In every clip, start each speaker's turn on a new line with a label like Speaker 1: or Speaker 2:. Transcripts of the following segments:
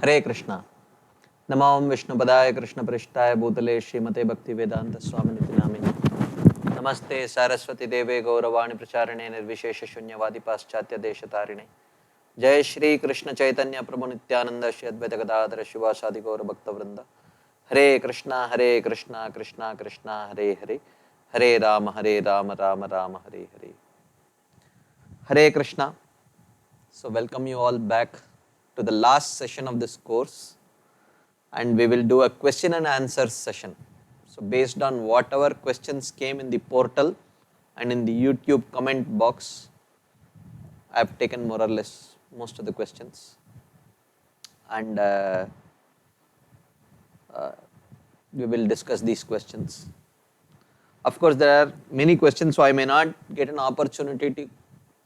Speaker 1: हरे कृष्णा। नमो विष्णुपदाय कृष्णपृष्ठाय भूतले श्रीमते भक्तिवेदांत स्वामिनिति नामिने। नमस्ते सरस्वती देवे गौरवाणी प्रचारिणे निर्विशेष शून्यवादी पाश्चात्य देशतारिणे। जय श्री कृष्ण चैतन्य प्रभु नित्यानंद श्री अद्वैत गदाधर शिवासादि गौर भक्तवृंद। हरे कृष्णा कृष्णा कृष्णा हरे हरे, हरे Ram Ram Ram Hare Hare. Hare Krishna. So welcome you all back to the last session of this course, and we will do a question and answer session. So based on whatever questions came in the portal and in the YouTube comment box, I have taken more or less most of the questions, and we will discuss these questions. Of course, there are many questions, so I may not get an opportunity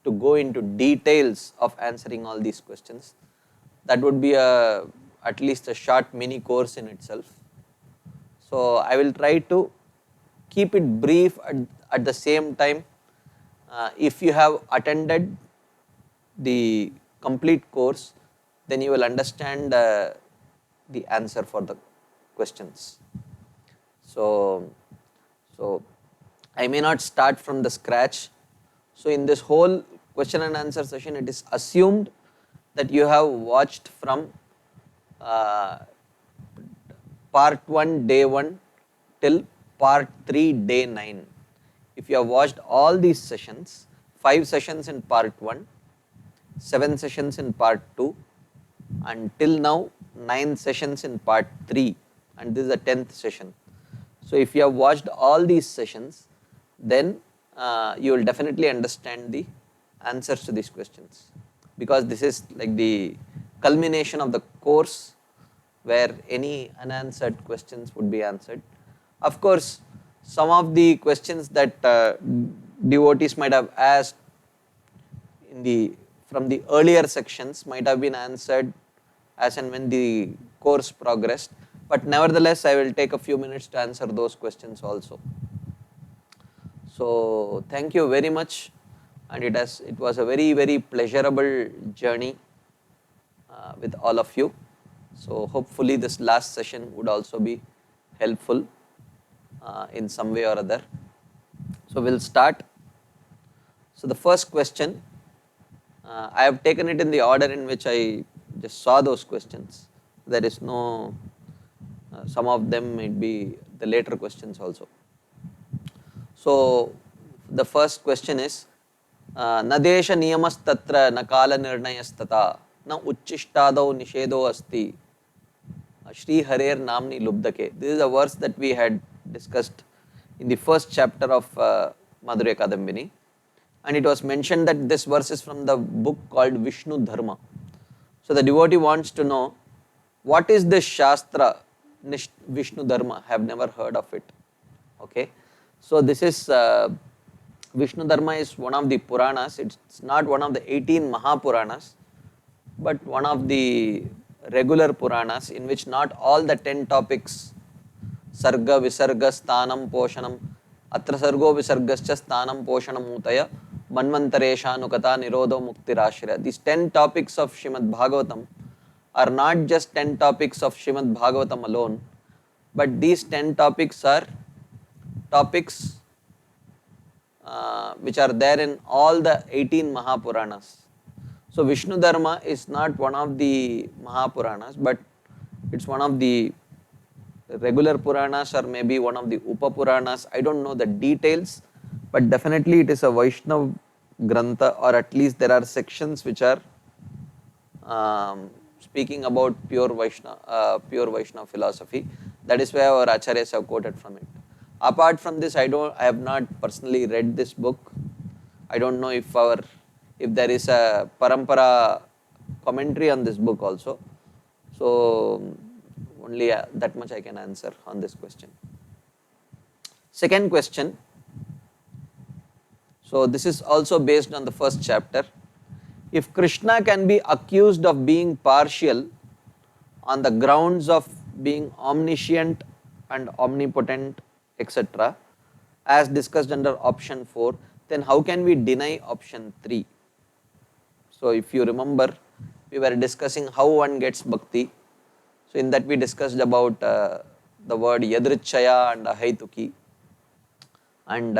Speaker 1: to go into details of answering all these questions. That would be at least a short mini course in itself. So I will try to keep it brief at the same time. If you have attended the complete course, then you will understand the answer for the questions. So I may not start from the scratch. So in this whole question and answer session, it is assumed that you have watched from part 1 day 1 till part 3 day 9. If you have watched all these sessions, 5 sessions in part 1, 7 sessions in part 2, and till now 9 sessions in part 3, and this is the 10th session. So if you have watched all these sessions, then you will definitely understand the answers to these questions, because this is like the culmination of the course where any unanswered questions would be answered. Of course, some of the questions that devotees might have asked from the earlier sections might have been answered as and when the course progressed, but nevertheless I will take a few minutes to answer those questions also. So thank you very much, and it was a very pleasurable journey with all of you. So hopefully this last session would also be helpful in some way or other. So we'll start. So the first question, I have taken it in the order in which I just saw those questions. There is no, some of them might be the later questions also. So the first question is, न देश नियमस्तत्र न काल निर्णयस्तथा न उच्चिष्टादौ निषेधो अस्ति Shri Harer Namni Lubdake. This is a verse that we had discussed in the first chapter of Madhurya Kadambini, and it was mentioned that this verse is from the book called Vishnu Dharma. So the devotee wants to know, what is this Shastra Vishnu Dharma? I have never heard of it. Okay, so this is Vishnu Dharma is one of the Puranas. It's not one of the 18 Mahapuranas, but one of the regular Puranas in which not all the 10 topics, Sarga, Visarga, Sthanam, Poshanam, Atra Sargo Visargascha Sthanam, Poshanam, Mutaya, Manvantaresha, Nukata, Nirodho, Muktirashira. These 10 topics of Shrimad Bhagavatam are not just 10 topics of Shrimad Bhagavatam alone, but these 10 topics are topics which are there in all the 18 Mahapuranas. So Vishnu Dharma is not one of the Mahapuranas, but it's one of the regular Puranas or maybe one of the Upa Puranas. I don't know the details, but definitely it is a Vaishnav Grantha, or at least there are sections which are speaking about pure Vaishnav philosophy. That is why our Acharyas have quoted from it. Apart from this, I have not personally read this book. I don't know if there is a Parampara commentary on this book also. So only that much I can answer on this question. Second question. So this is also based on the first chapter. If Krishna can be accused of being partial on the grounds of being omniscient and omnipotent, etc., as discussed under option 4, then how can we deny option 3? So if you remember, we were discussing how one gets bhakti. So in that we discussed about the word yadrichaya and ahaituki, and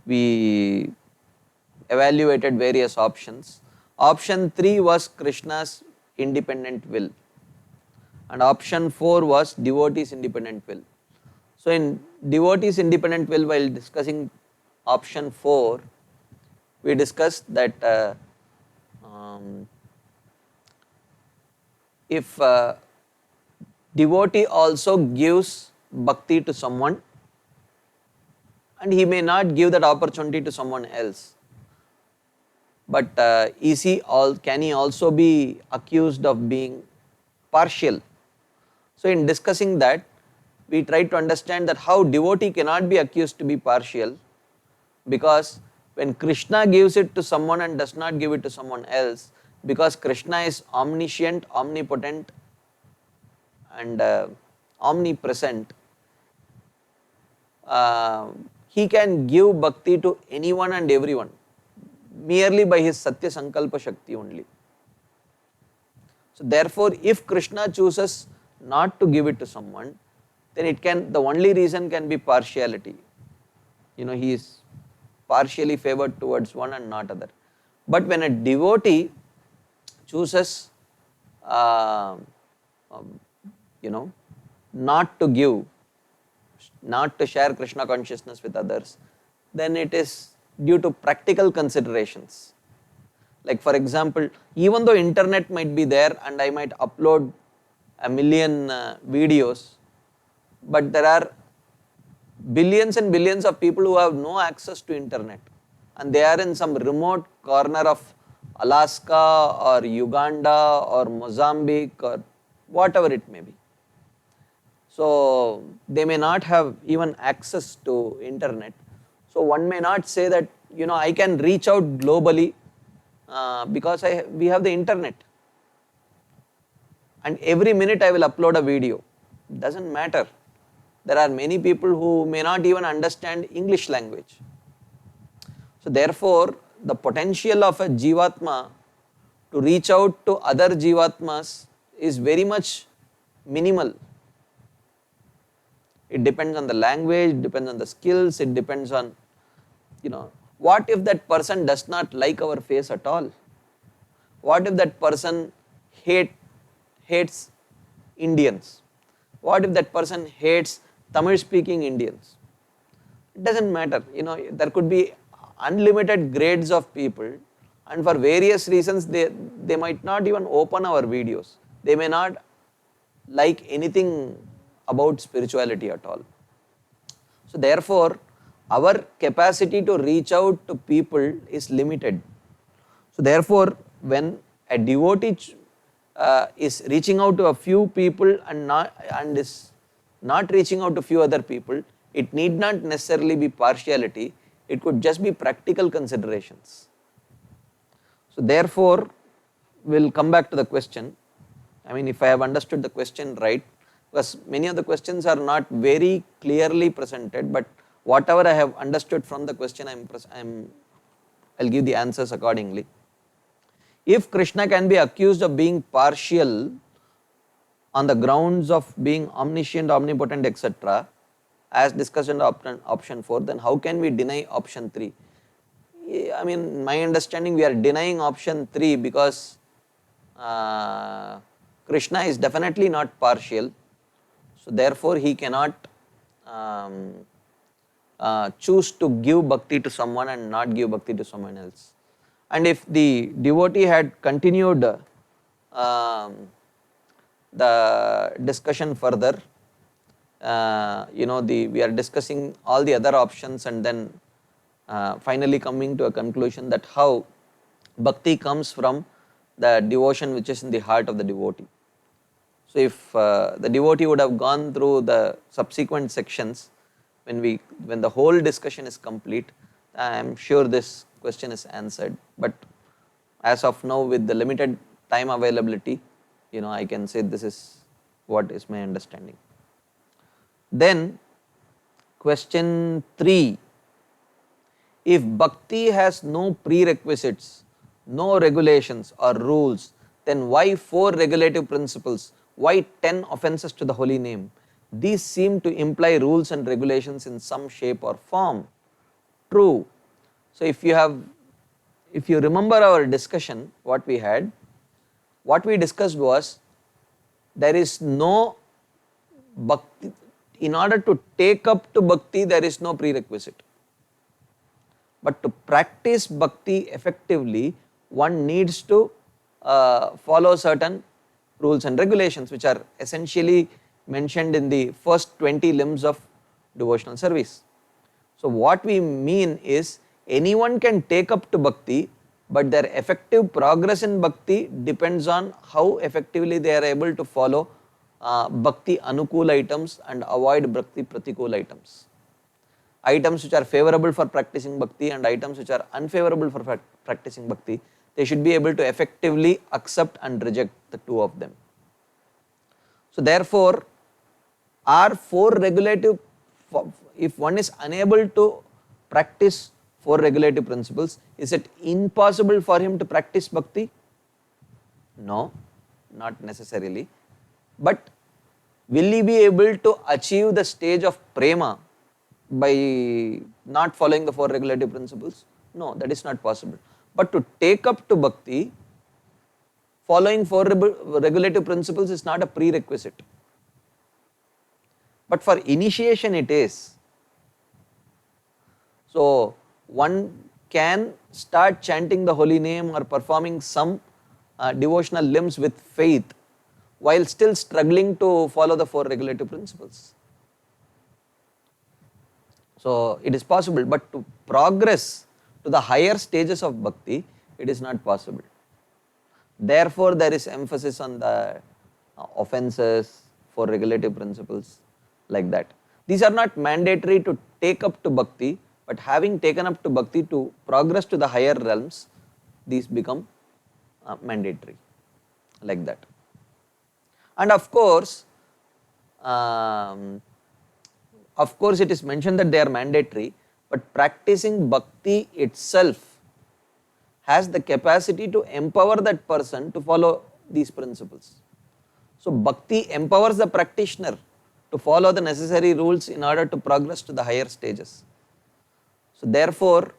Speaker 1: we evaluated various options. Option 3 was Krishna's independent will, and option 4 was devotee's independent will. So in devotee's independent will, while discussing option 4, we discussed that if devotee also gives bhakti to someone, and he may not give that opportunity to someone else, but can he also be accused of being partial? So in discussing that, we try to understand that how devotee cannot be accused to be partial, because when Krishna gives it to someone and does not give it to someone else, because Krishna is omniscient, omnipotent and omnipresent, he can give bhakti to anyone and everyone merely by his Satya Sankalpa Shakti only. So therefore, if Krishna chooses not to give it to someone, then the only reason can be partiality. He is partially favored towards one and not other. But when a devotee chooses not to give, not to share Krishna consciousness with others, then it is due to practical considerations. Like for example, even though internet might be there and I might upload a million videos, but there are billions and billions of people who have no access to internet, and they are in some remote corner of Alaska or Uganda or Mozambique or whatever it may be. So they may not have even access to internet. So one may not say that I can reach out globally because we have the internet, and every minute I will upload a video. It doesn't matter. There are many people who may not even understand English language. So therefore, the potential of a Jivatma to reach out to other Jivatmas is very much minimal. It depends on the language, it depends on the skills, it depends on, what if that person does not like our face at all? What if that person hates Indians? What if that person hates Tamil speaking Indians? It doesn't matter. There could be unlimited grades of people, and for various reasons they might not even open our videos. They may not like anything about spirituality at all. So therefore, our capacity to reach out to people is limited. So therefore, when a devotee is reaching out to a few people and is not reaching out to few other people, it need not necessarily be partiality. It could just be practical considerations. So therefore, we'll come back to the question. If I have understood the question right, because many of the questions are not very clearly presented, but whatever I have understood from the question, I'll give the answers accordingly. If Krishna can be accused of being partial on the grounds of being omniscient, omnipotent, etc., as discussed in option 4, then how can we deny option 3? My understanding, we are denying option 3 because Krishna is definitely not partial. So therefore, he cannot choose to give bhakti to someone and not give bhakti to someone else. And if the devotee had continued the discussion further, we are discussing all the other options and then finally coming to a conclusion that how bhakti comes from the devotion which is in the heart of the devotee. So if the devotee would have gone through the subsequent sections, when the whole discussion is complete, I am sure this question is answered. But as of now, with the limited time availability, I can say this is what is my understanding. Then question 3, if bhakti has no prerequisites, no regulations or rules, then why 4 regulative principles? Why 10 offenses to the holy name? These seem to imply rules and regulations in some shape or form. True. So if you remember our discussion, what we discussed was, there is no bhakti. In order to take up to bhakti, there is no prerequisite. But to practice bhakti effectively, one needs to follow certain rules and regulations, which are essentially mentioned in the first 20 limbs of devotional service. So what we mean is, anyone can take up to bhakti, but their effective progress in bhakti depends on how effectively they are able to follow bhakti anukul items and avoid bhakti pratikul items. Items which are favorable for practicing bhakti and items which are unfavorable for practicing bhakti, they should be able to effectively accept and reject the two of them. So therefore, if one is unable to practice 4 regulative principles, is it impossible for him to practice bhakti? No, not necessarily. But will he be able to achieve the stage of prema by not following the 4 regulative principles? No, that is not possible. But to take up to bhakti, following 4 regulative principles is not a prerequisite. But for initiation it is. So one can start chanting the holy name or performing some devotional limbs with faith while still struggling to follow the 4 regulative principles. So it is possible, but to progress to the higher stages of bhakti, it is not possible. Therefore, there is emphasis on the offenses, 4 regulative principles, like that. These are not mandatory to take up to bhakti, but having taken up to bhakti, to progress to the higher realms, these become mandatory, like that. And of course, it is mentioned that they are mandatory, but practicing bhakti itself has the capacity to empower that person to follow these principles. So bhakti empowers the practitioner to follow the necessary rules in order to progress to the higher stages. So therefore,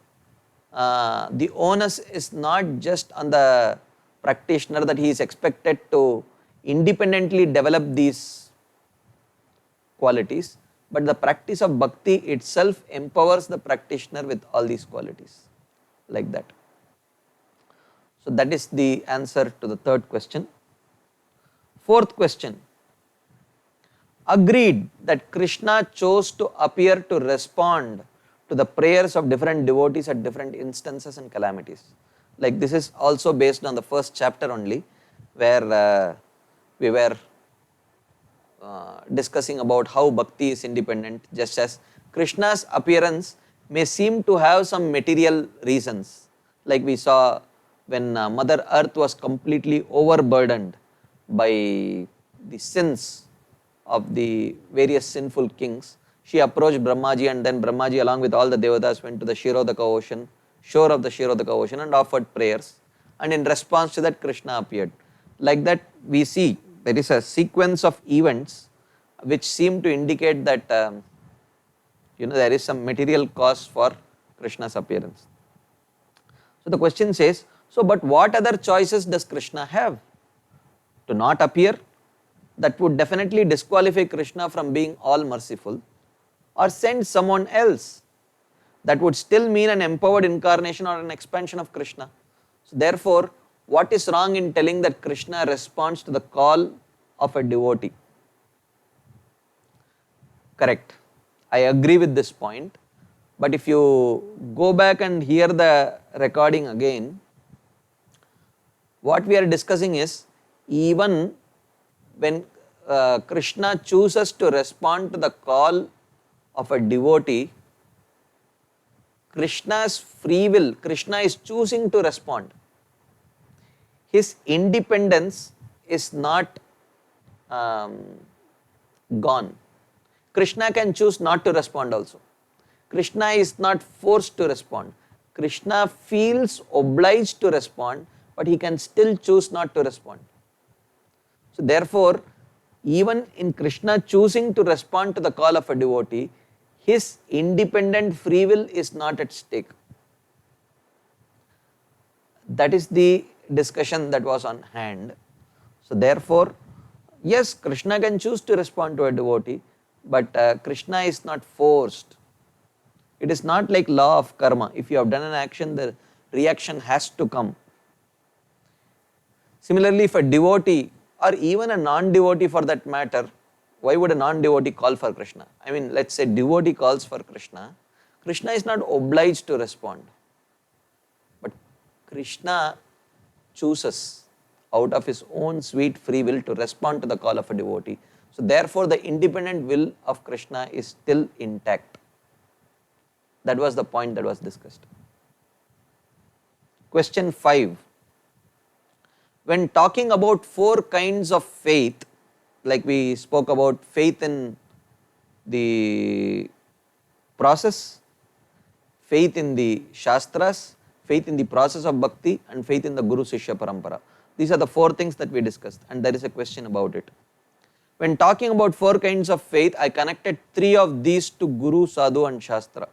Speaker 1: the onus is not just on the practitioner that he is expected to independently develop these qualities, but the practice of bhakti itself empowers the practitioner with all these qualities, like that. So that is the answer to the third question. Fourth question. Agreed that Krishna chose to appear to respond to the prayers of different devotees at different instances and calamities. Like this is also based on the first chapter only, where we were discussing about how bhakti is independent, just as Krishna's appearance may seem to have some material reasons. Like we saw when Mother Earth was completely overburdened by the sins of the various sinful kings, she approached Brahmaji, and then Brahmaji along with all the devatas went to the shore of the Kshirodaka ocean and offered prayers, and in response to that Krishna appeared. Like that we see there is a sequence of events which seem to indicate that there is some material cause for Krishna's appearance. So the question says, so but what other choices does Krishna have? To not appear, that would definitely disqualify Krishna from being all merciful, or send someone else, that would still mean an empowered incarnation or an expansion of Krishna. So therefore, what is wrong in telling that Krishna responds to the call of a devotee? Correct. I agree with this point, but if you go back and hear the recording again, what we are discussing is, even when Krishna chooses to respond to the call of a devotee, Krishna's free will, Krishna is choosing to respond. His independence is not gone. Krishna can choose not to respond also. Krishna is not forced to respond. Krishna feels obliged to respond, but he can still choose not to respond. So therefore, even in Krishna choosing to respond to the call of a devotee, his independent free will is not at stake. That is the discussion that was on hand. So therefore, yes, Krishna can choose to respond to a devotee, but Krishna is not forced. It is not like law of karma. If you have done an action, the reaction has to come. Similarly, if a devotee or even a non-devotee for that matter, why would a non-devotee call for Krishna? I mean, let's say devotee calls for Krishna, Krishna is not obliged to respond. But Krishna chooses out of his own sweet free will to respond to the call of a devotee. So therefore, the independent will of Krishna is still intact. That was the point that was discussed. Question 5. When talking about 4 kinds of faith, like we spoke about faith in the process, faith in the Shastras, faith in the process of bhakti, and faith in the Guru Shishya Parampara. These are the 4 things that we discussed, and there is a question about it. When talking about 4 kinds of faith, I connected 3 of these to Guru, Sadhu, and Shastra.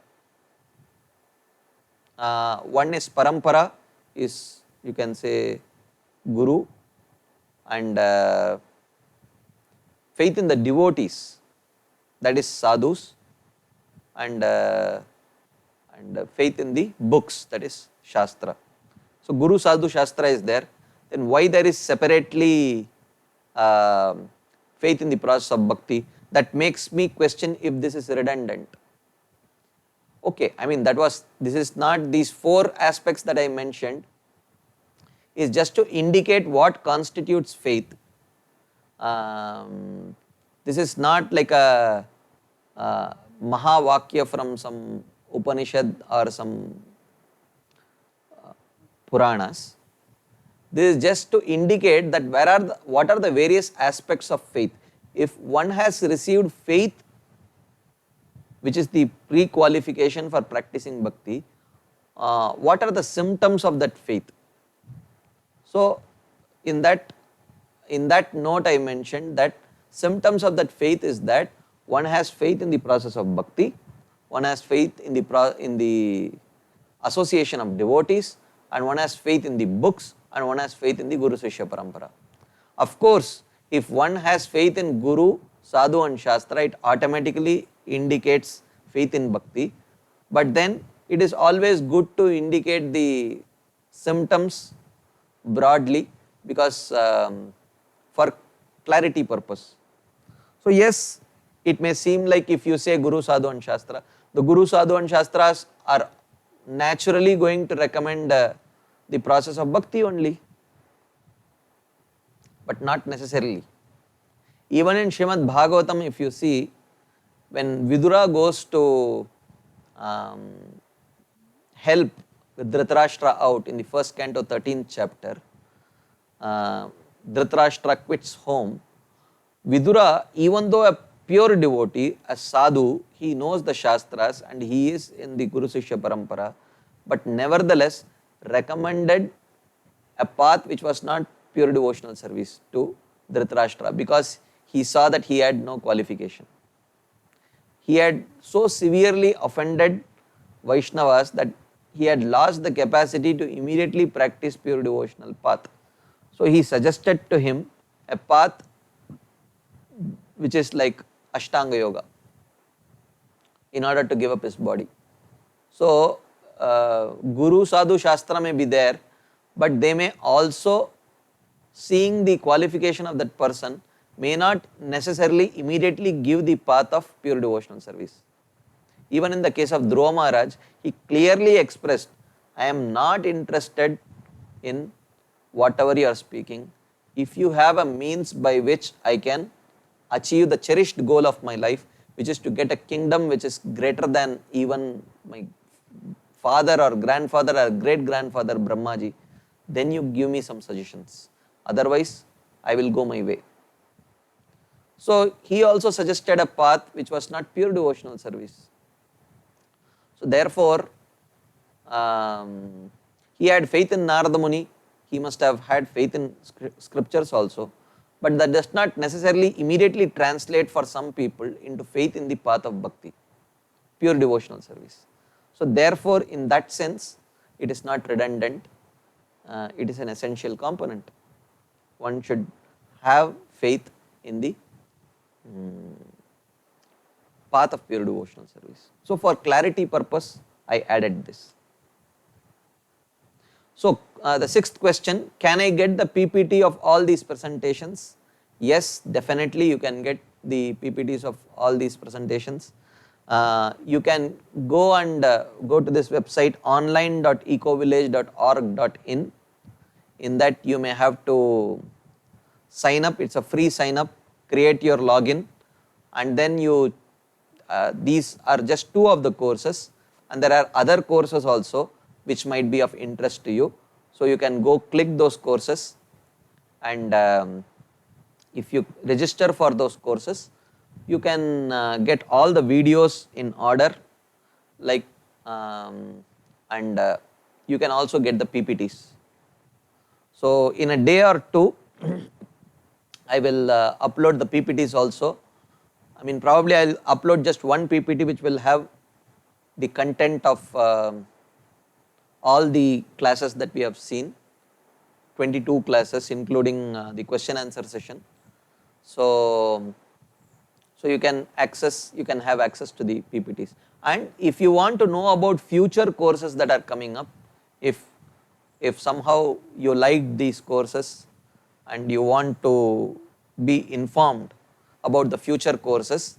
Speaker 1: One is Parampara, is you can say Guru, and faith in the devotees, that is Sadhus, and faith in the books, that is Shastra. So Guru, Sadhu, Shastra is there. Then why there is separately faith in the process of bhakti? That makes me question if this is redundant. Okay, I mean this is not these 4 aspects that I mentioned, is just to indicate what constitutes faith. This is not like a Mahavakya from some Upanishad or some Puranas. This is just to indicate that what are the various aspects of faith. If one has received faith, which is the pre-qualification for practicing bhakti, what are the symptoms of that faith? So in that note I mentioned that symptoms of that faith is that one has faith in the process of bhakti, one has faith in the association of devotees, and one has faith in the books, and one has faith in the Guru Shishya Parampara. Of course, if one has faith in Guru, Sadhu, and Shastra, it automatically indicates faith in bhakti, but then it is always good to indicate the symptoms broadly, because for clarity purpose. So yes, it may seem like if you say Guru, Sadhu, and Shastra, the Guru, Sadhu, and Shastras are naturally going to recommend the process of bhakti only, but not necessarily. Even in Srimad Bhagavatam, if you see, when Vidura goes to help with Dhritarashtra out in the first canto, 13th chapter, Dhritarashtra quits home. Vidura, even though a pure devotee, a sadhu, he knows the Shastras and he is in the Guru Shishya Parampara, but nevertheless recommended a path which was not pure devotional service to Dhritarashtra, because he saw that he had no qualification. He had so severely offended Vaishnavas that he had lost the capacity to immediately practice pure devotional path. So he suggested to him a path which is like Ashtanga Yoga, in order to give up his body. So Guru, Sadhu, Shastra may be there, but they may also, seeing the qualification of that person, may not necessarily immediately give the path of pure devotional service. Even in the case of Dhruva Maharaj, he clearly expressed, I am not interested in whatever you are speaking. If you have a means by which I can achieve the cherished goal of my life, which is to get a kingdom which is greater than even my father or grandfather or great grandfather Brahmaji, then you give me some suggestions. Otherwise, I will go my way. So he also suggested a path which was not pure devotional service. So therefore, he had faith in Narada Muni. He must have had faith in scriptures also. but that does not necessarily immediately translate for some people into faith in the path of bhakti, pure devotional service. So therefore, in that sense, it is not redundant, it is an essential component. One should have faith in the path of pure devotional service. So for clarity purpose, I added this. So the sixth question, can I get the PPT of all these presentations? Yes, definitely you can get the PPTs of all these presentations. You can go and go to this website online.ecovillage.org.in. In that you may have to sign up, it's a free sign up, create your login, and then you, these are just two of the courses, and there are other courses also which might be of interest to you. So you can go click those courses, and if you register for those courses, you can get all the videos in order, like and you can also get the PPTs. So in a day or two, I will upload the PPTs also. I mean, probably I'll upload just one PPT which will have the content of all the classes that we have seen, 22 classes including the question answer session. So you can have access to the PPTs. And if you want to know about future courses that are coming up, if somehow you like these courses and you want to be informed about the future courses,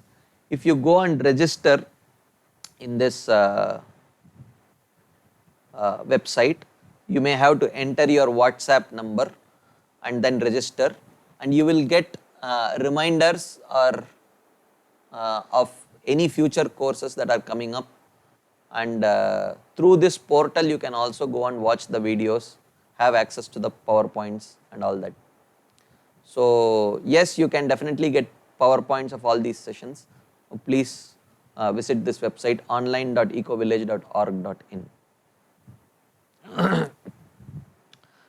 Speaker 1: if you go and register in this website, you may have to enter your WhatsApp number and then register, and you will get reminders or of any future courses that are coming up. And through this portal you can also go and watch the videos, have access to the PowerPoints and all that. So yes, you can definitely get PowerPoints of all these sessions. Please visit this website online.ecovillage.org.in.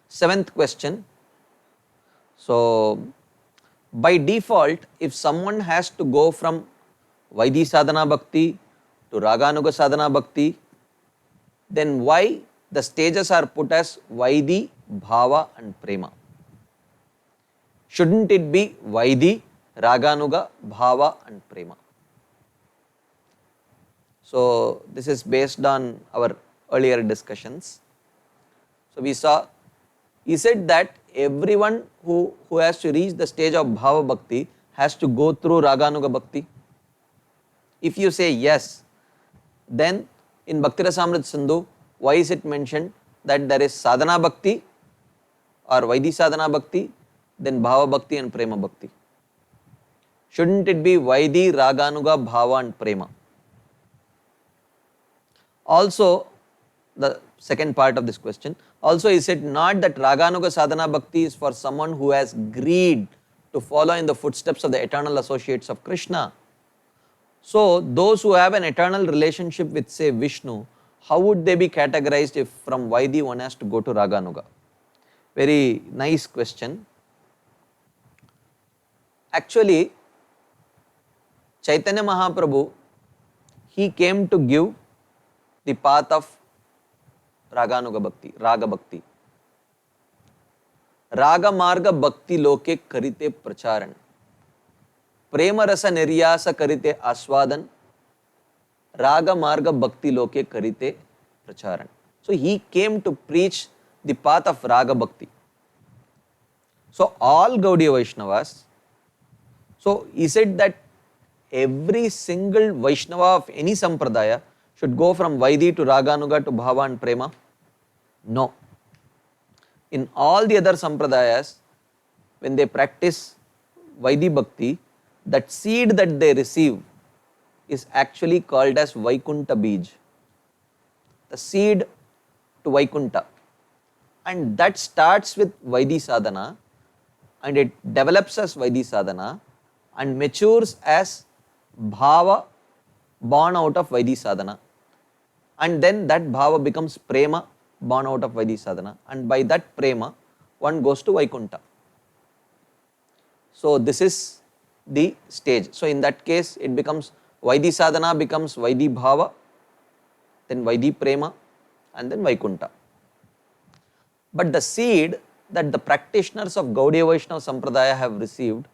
Speaker 1: Seventh question. So by default, if someone has to go from Vaidhi Sadhana Bhakti to Raganuga Sadhana Bhakti, then why the stages are put as Vaidhi, Bhava and Prema? Shouldn't it be Vaidhi, Raganuga, Bhava and Prema? So this is based on our earlier discussions. So we saw, he said that everyone who has to reach the stage of Bhava Bhakti has to go through Raganuga Bhakti. If you say yes, then in Bhakti Rasamrita Sindhu, why is it mentioned that there is Sadhana Bhakti or Vaidhi Sadhana Bhakti, then Bhava Bhakti and Prema Bhakti? Shouldn't it be Vaidhi, Raganuga, Bhava and Prema? Also, the second part of this question, also is it not that Raganuga Sadhana Bhakti is for someone who has greed to follow in the footsteps of the eternal associates of Krishna? So those who have an eternal relationship with, say, Vishnu, how would they be categorized if from Vaidhi one has to go to Raganuga? Very nice question. Actually, Chaitanya Mahaprabhu, he came to give the path of Raganuga Bhakti, Raga Bhakti. Raga Marga Bhakti Loke Karite Pracharan. Prema Rasa Niryasa Karite Aswadan. Raga Marga Bhakti Loke Karite Pracharan. So he came to preach the path of Raga Bhakti. So all Gaudiya Vaishnavas, so he said that every single Vaishnava of any Sampradaya should go from Vaidhi to Raganuga to Bhava and Prema? No. In all the other Sampradayas, when they practice Vaidhi Bhakti, that seed that they receive is actually called as Vaikunta Bij, the seed to Vaikunta. And that starts with Vaidhi Sadhana, and it develops as Vaidhi Sadhana and matures as Bhava born out of Vaidhi Sadhana. And then that Bhava becomes Prema born out of Vaidhi Sadhana, and by that Prema one goes to Vaikunta. So this is the stage. So in that case, it becomes Vaidhi sadhana becomes Vaidhi bhava, then Vaidhi prema, and then Vaikunta. But the seed that the practitioners of Gaudiya Vaishnava Sampradaya have received,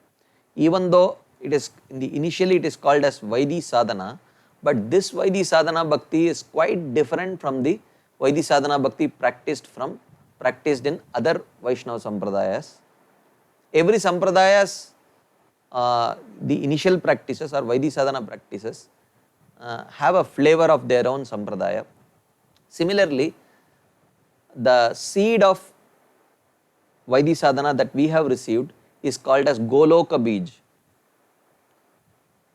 Speaker 1: even though it is initially it is called as Vaidhi sadhana, but this Vaidhi sadhana bhakti is quite different from the Vaidhi sadhana bhakti practiced in other Vaishnava Sampradayas. Every Sampradayas, the initial practices or Vaidhi sadhana practices have a flavor of their own Sampradaya. Similarly, the seed of Vaidhi sadhana that we have received is called as Goloka Bij.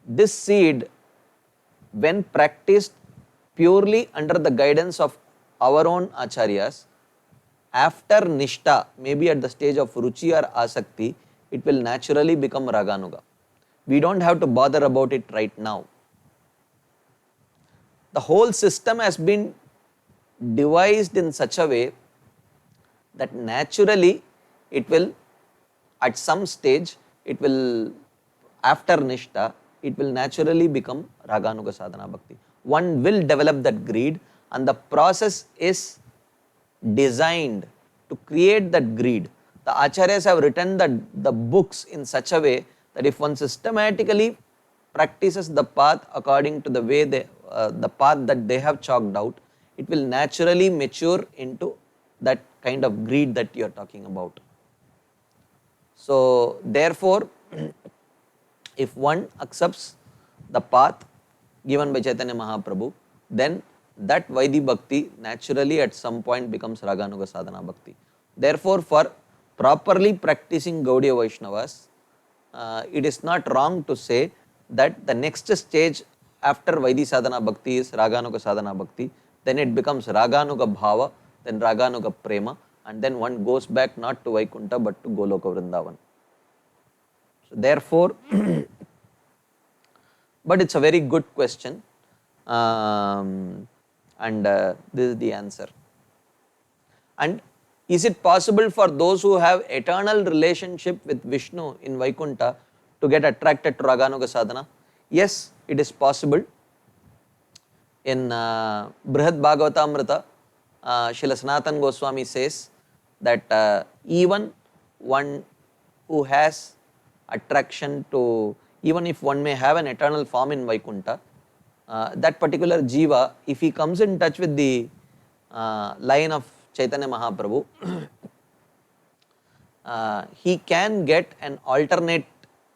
Speaker 1: This seed, when practiced purely under the guidance of our own acharyas, after Nishta, maybe at the stage of Ruchi or Asakti, it will naturally become Raganuga. We don't have to bother about it right now. The whole system has been devised in such a way that naturally it will, at some stage, it will, after Nishta, it will naturally become Raganuga Sadhana Bhakti. One will develop that greed, and the process is designed to create that greed. The acharyas have written the books in such a way that if one systematically practices the path according to the way the path that they have chalked out, it will naturally mature into that kind of greed that you are talking about. So therefore, if one accepts the path given by Chaitanya Mahaprabhu, then that Vaidhi Bhakti naturally at some point becomes Raganuga Sadhana Bhakti. Therefore, for properly practicing Gaudiya Vaishnavas, it is not wrong to say that the next stage after Vaidhi Sadhana Bhakti is Raganuga Sadhana Bhakti, then it becomes Raganuga Bhava, then Raganuga Prema, and then one goes back not to Vaikunta but to Goloka Vrindavan. So therefore, but it's a very good question, and this is the answer. And is it possible for those who have eternal relationship with Vishnu in Vaikunta to get attracted to Raganuga Sadhana? Yes, it is possible. In Brihad Bhagavatamrita, Srila Sanatana Goswami says that even one who has attraction to, even if one may have an eternal form in Vaikunta, that particular jiva, if he comes in touch with the line of Chaitanya Mahaprabhu, he can get an alternate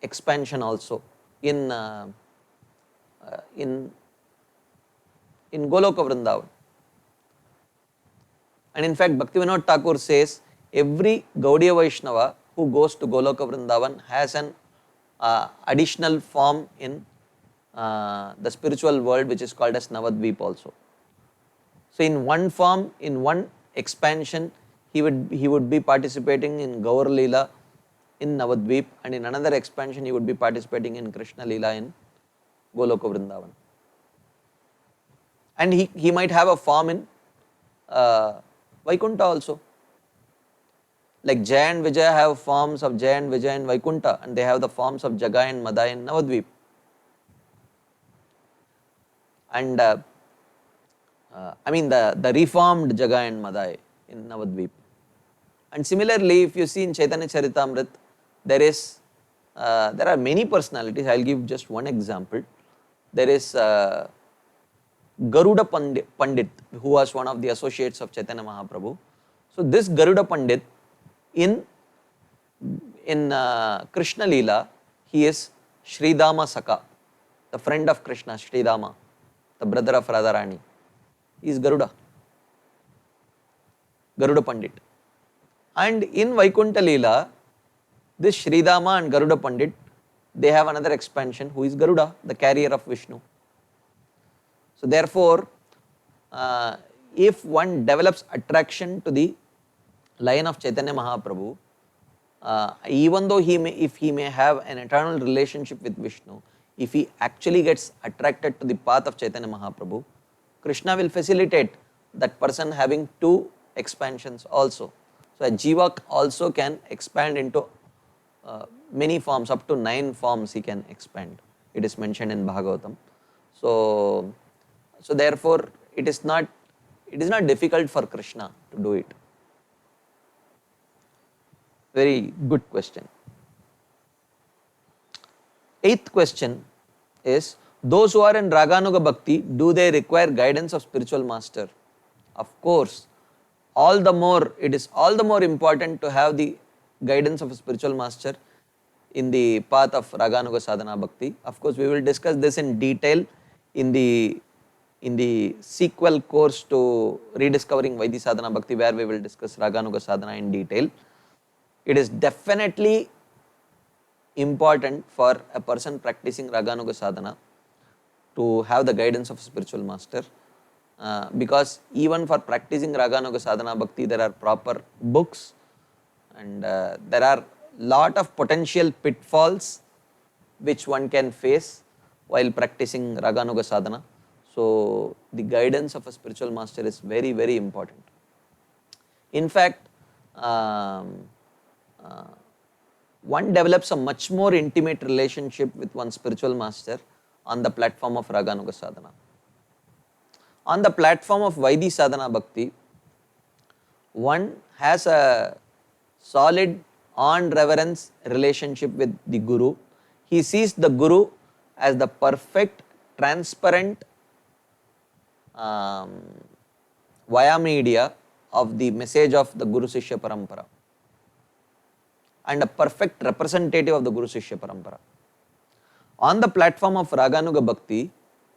Speaker 1: expansion also in Goloka Vrindavan. And in fact, Bhaktivinoda Thakur says every Gaudiya Vaishnava who goes to Goloka Vrindavan has an additional form in the spiritual world, which is called as Navadvip also. So in one form, in one expansion, he would be participating in Gaur Leela in Navadvip, and in another expansion he would be participating in Krishna Leela in Goloka Vrindavan. And he might have a form in Vaikunta also. Like Jaya and Vijaya have forms of Jaya and Vijaya in Vaikunta, and they have the forms of Jaga and Madai in Navadvip. And I mean the reformed Jaga and Madai in Navadvip. And similarly, if you see in Chaitanya Charitamrita, there are many personalities. I will give just one example. There is Garuda Pandit, who was one of the associates of Chaitanya Mahaprabhu. So this Garuda Pandit, in Krishna Leela, he is Sridama Saka, the friend of Krishna, Sridama, the brother of Radharani. He is Garuda Pandit. And in Vaikunta Leela, this Sridama and Garuda Pandit, they have another expansion who is Garuda, the carrier of Vishnu. So therefore, if one develops attraction to the line of Chaitanya Mahaprabhu, even though if he may have an eternal relationship with Vishnu, if he actually gets attracted to the path of Chaitanya Mahaprabhu, Krishna will facilitate that person having two expansions also. So a jiva also can expand into many forms, up to 9 forms he can expand. It is mentioned in Bhagavatam. So therefore it is not difficult for Krishna to do it. Very good question. Eighth question is, those who are in Raganuga Bhakti, do they require guidance of spiritual master? Of course, it is all the more important to have the guidance of a spiritual master in the path of Raganuga Sadhana Bhakti. Of course, we will discuss this in detail in the sequel course to Rediscovering Vaidhi Sadhana Bhakti, where we will discuss Raganuga Sadhana in detail. It is definitely important for a person practicing Raganuga Sadhana to have the guidance of a spiritual master, because even for practicing Raganuga Sadhana Bhakti there are proper books, and there are lot of potential pitfalls which one can face while practicing Raganuga Sadhana. So the guidance of a spiritual master is very, very important. In fact, one develops a much more intimate relationship with one spiritual master on the platform of Raganuga Sadhana. On the platform of Vaidhi Sadhana Bhakti, one has a solid on reverence relationship with the Guru. He sees the Guru as the perfect, transparent via media of the message of the Guru Sishya Parampara, and a perfect representative of the Guru Sishya Parampara. On the platform of Raganuga Bhakti,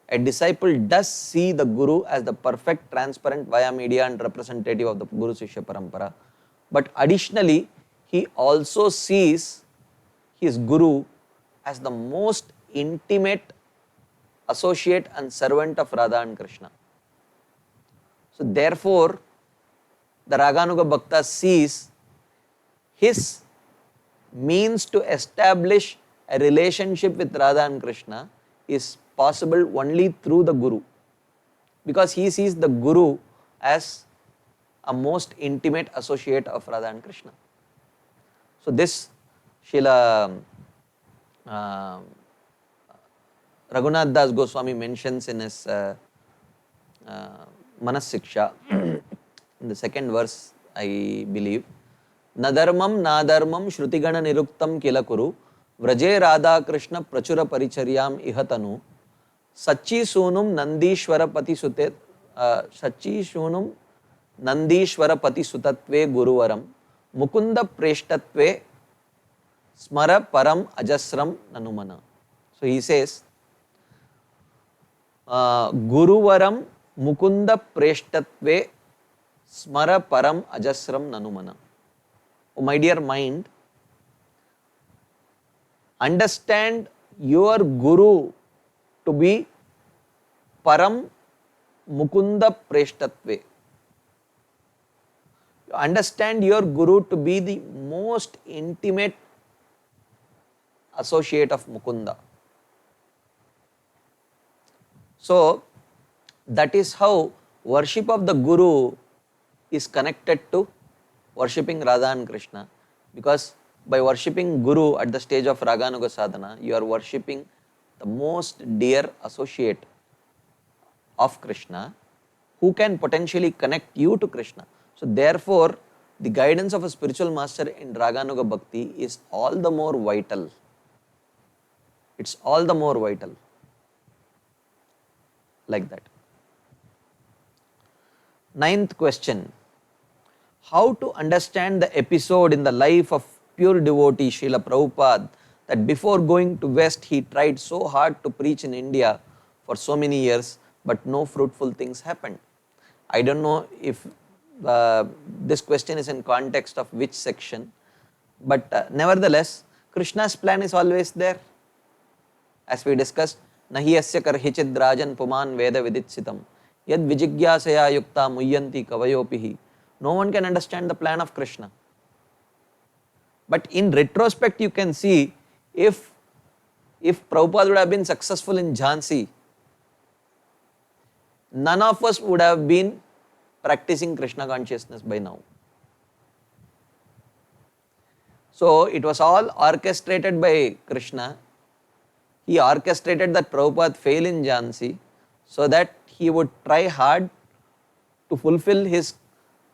Speaker 1: a disciple does see the Guru as the perfect, transparent via media and representative of the Guru Sishya Parampara, but additionally he also sees his Guru as the most intimate associate and servant of Radha and Krishna. So therefore, the Raganuga Bhakta sees his means to establish a relationship with Radha and Krishna is possible only through the Guru, because he sees the Guru as a most intimate associate of Radha and Krishna. So this Srila Raghunath Das Goswami mentions in his Manas Siksha, in the second verse, I believe, Nadarmam Nadarmam Shrutigana Niruktam Kilakuru Vraje Radha Krishna Prachura Paricharyam Ihatanu Sachi Sunum Nandishwara Pati Sutet Sachi Sunum Nandishwara Pati Sutatve Guruvaram Mukunda Preshtatve Smara Param Ajasram Nanumana. So he says, Guruvaram Mukunda Preshtatve Smara Param Ajasram Nanumana. Oh, my dear mind, understand your Guru to be Param Mukunda Preshtatve. Understand your Guru to be the most intimate associate of Mukunda. So that is how worship of the Guru is connected to worshipping Radha and Krishna, because by worshipping Guru at the stage of Raganuga Sadhana, you are worshipping the most dear associate of Krishna who can potentially connect you to Krishna. So therefore, the guidance of a spiritual master in Raganuga Bhakti is all the more vital. It's all the more vital. Like that. Ninth question. How to understand the episode in the life of pure devotee Srila Prabhupada, that before going to West he tried so hard to preach in India for so many years, but no fruitful things happened. I don't know if this question is in context of which section, but nevertheless, Krishna's plan is always there. As we discussed, Nahi asya karhichid rajan puman veda viditsitam yad vijigyasaya yukta muyyanti kavayopihi. No one can understand the plan of Krishna. But in retrospect, you can see if Prabhupada would have been successful in Jhansi, none of us would have been practicing Krishna consciousness by now. So it was all orchestrated by Krishna. He orchestrated that Prabhupada fail in Jhansi so that he would try hard to fulfill his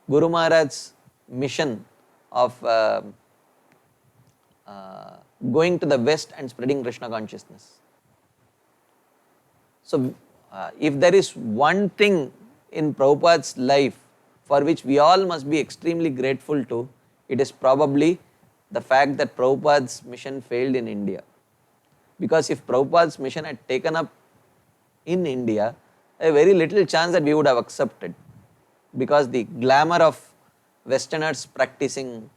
Speaker 1: Guru Maharaj's mission of going to the West and spreading Krishna consciousness. So, if there is one thing in Prabhupada's life for which we all must be extremely grateful to, it is probably the fact that Prabhupada's mission failed in India. Because if Prabhupada's mission had taken up in India, a very little chance that we would have accepted. Because the glamour of Westerners practicing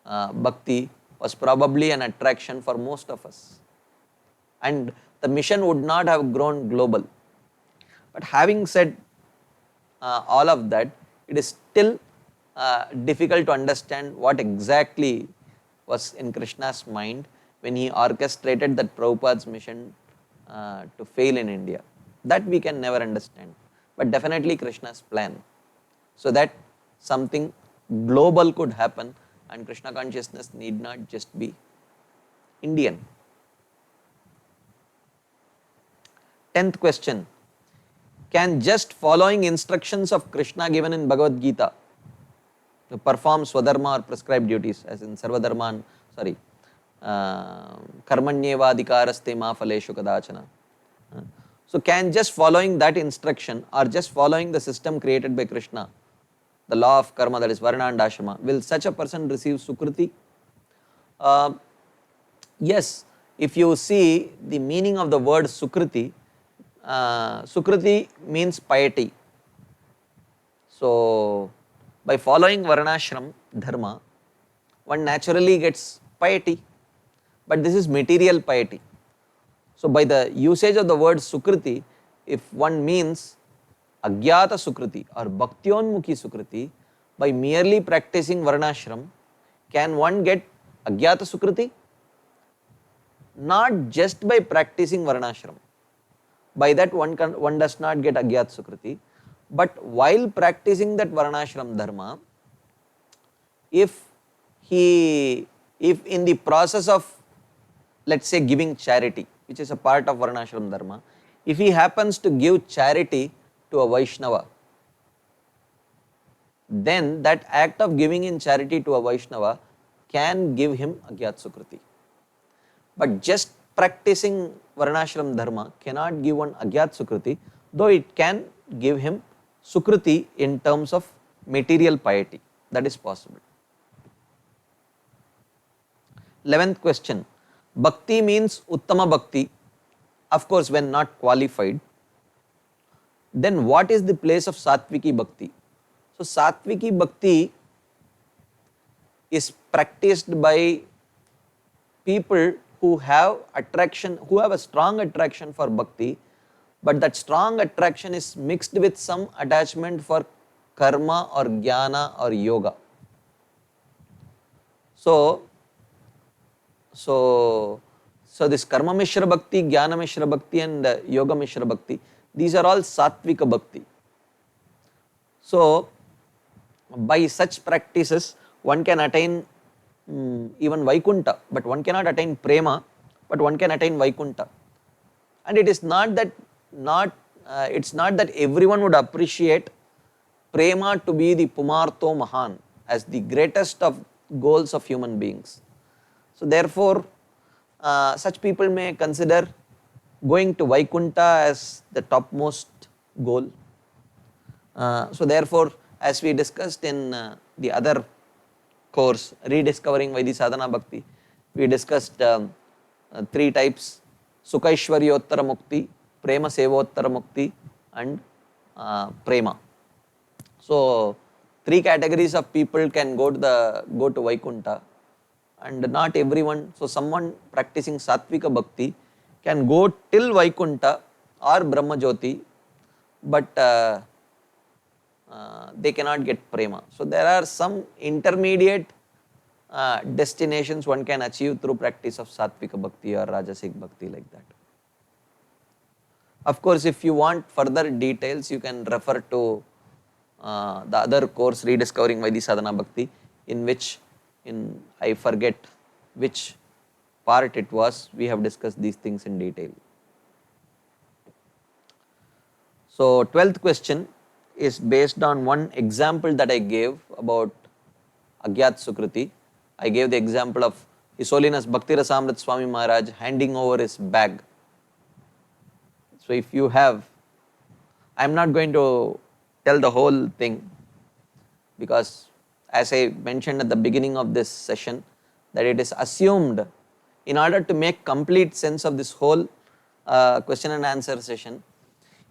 Speaker 1: bhakti was probably an attraction for most of us. And the mission would not have grown global. But having said all of that, it is still difficult to understand what exactly was in Krishna's mind when he orchestrated that Prabhupada's mission to fail in India. That we can never understand. But definitely Krishna's plan, so that something global could happen and Krishna consciousness need not just be Indian. 10th question. Can just following instructions of Krishna given in Bhagavad Gita to perform swadharma or prescribed duties, as in sarvadharman, karmanyeva adhikaraste ma phaleshu kadachana. So can just following that instruction or just following the system created by Krishna, the law of karma, that is varna and ashrama, will such a person receive sukriti? Yes, if you see the meaning of the word sukriti, sukriti means piety. So by following varnashram dharma, one naturally gets piety, but this is material piety. So by the usage of the word sukriti, if one means agyata sukriti or bhaktyonmukhi sukriti, by merely practicing varnashram, can one get agyata sukriti? Not just by practicing varnashram. By that one does not get agyata sukriti, but while practicing that varnashram dharma, if in the process of, let's say, giving charity, which is a part of varnashram dharma, if he happens to give charity to a Vaishnava, then that act of giving in charity to a Vaishnava can give him agyat sukriti. But just practicing varnashram dharma cannot give one agyat sukriti, though it can give him sukriti in terms of material piety. That is possible. 11th question. Bhakti means uttama bhakti, of course when not qualified. Then what is the place of sattviki bhakti? So sattviki bhakti is practiced by people who have attraction, who have a strong attraction for bhakti, but that strong attraction is mixed with some attachment for karma or jnana or yoga. So this karma mishra bhakti, jnana mishra bhakti and yoga mishra bhakti, these are all sattvika bhakti. So by such practices one can attain even Vaikunta, but one cannot attain prema, but one can attain Vaikunta. And it is not that everyone would appreciate prema to be the pumarto mahan, as the greatest of goals of human beings. So therefore such people may consider going to Vaikunta as the topmost goal. So therefore, as we discussed in the other course, Rediscovering Vaidhi Sadhana Bhakti, we discussed 3 types: Sukhaishwaryottara Mukti, Prema Sevottara Mukti and Prema. So 3 categories of people can go to Vaikunta, and not everyone. So someone practicing Sattvika Bhakti can go till Vaikunta or Brahma Jyoti, but they cannot get prema. So there are some intermediate destinations one can achieve through practice of Sattvika Bhakti or Rajasic Bhakti, like that. Of course, if you want further details, you can refer to the other course, Rediscovering Vaidhi Sadhana Bhakti, in which I forget which part it was, we have discussed these things in detail. So 12th question is based on one example that I gave about Agyat Sukriti. I gave the example of His Holiness Bhakti Rasamrit Swami Maharaj handing over his bag. So if you have, I am not going to tell the whole thing, because as I mentioned at the beginning of this session, that it is assumed, in order to make complete sense of this whole question and answer session,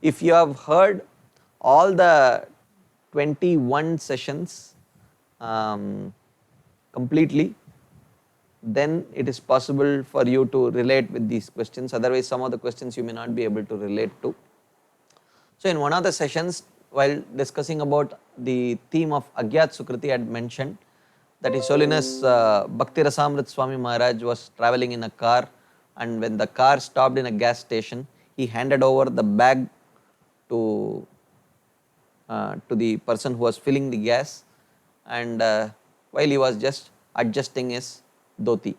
Speaker 1: if you have heard all the 21 sessions completely, then it is possible for you to relate with these questions. Otherwise, some of the questions you may not be able to relate to. So in one of the sessions, while discussing about the theme of Agyat Sukriti, I had mentioned that His Holiness Bhakti Rasamrit Swami Maharaj was traveling in a car, and when the car stopped in a gas station, he handed over the bag to the person who was filling the gas, and while he was just adjusting his dhoti.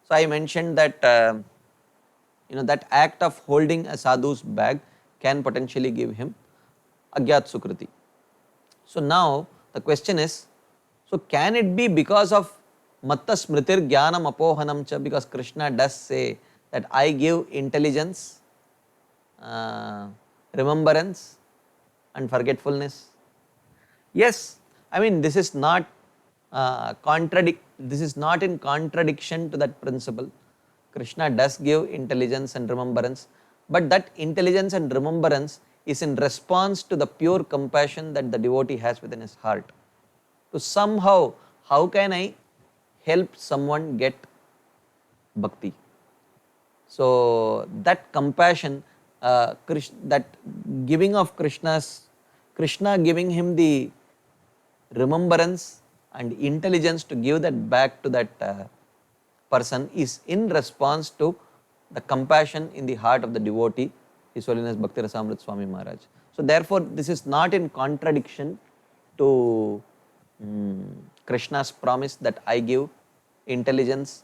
Speaker 1: So I mentioned that that act of holding a sadhu's bag can potentially give him Agyat Sukriti. So now the question is, so can it be because of Matta Smritir Jnanam Apohanam Cha, because Krishna does say that I give intelligence, remembrance and forgetfulness? Yes, I mean this is not this is not in contradiction to that principle. Krishna does give intelligence and remembrance, but that intelligence and remembrance is in response to the pure compassion that the devotee has within his heart. So somehow, how can I help someone get bhakti? So that compassion, that giving of Krishna giving him the remembrance and intelligence to give that back to that person is in response to the compassion in the heart of the devotee, His Holiness Bhakti Rasamrit Swami Maharaj. So therefore, this is not in contradiction to Krishna's promise that I give intelligence,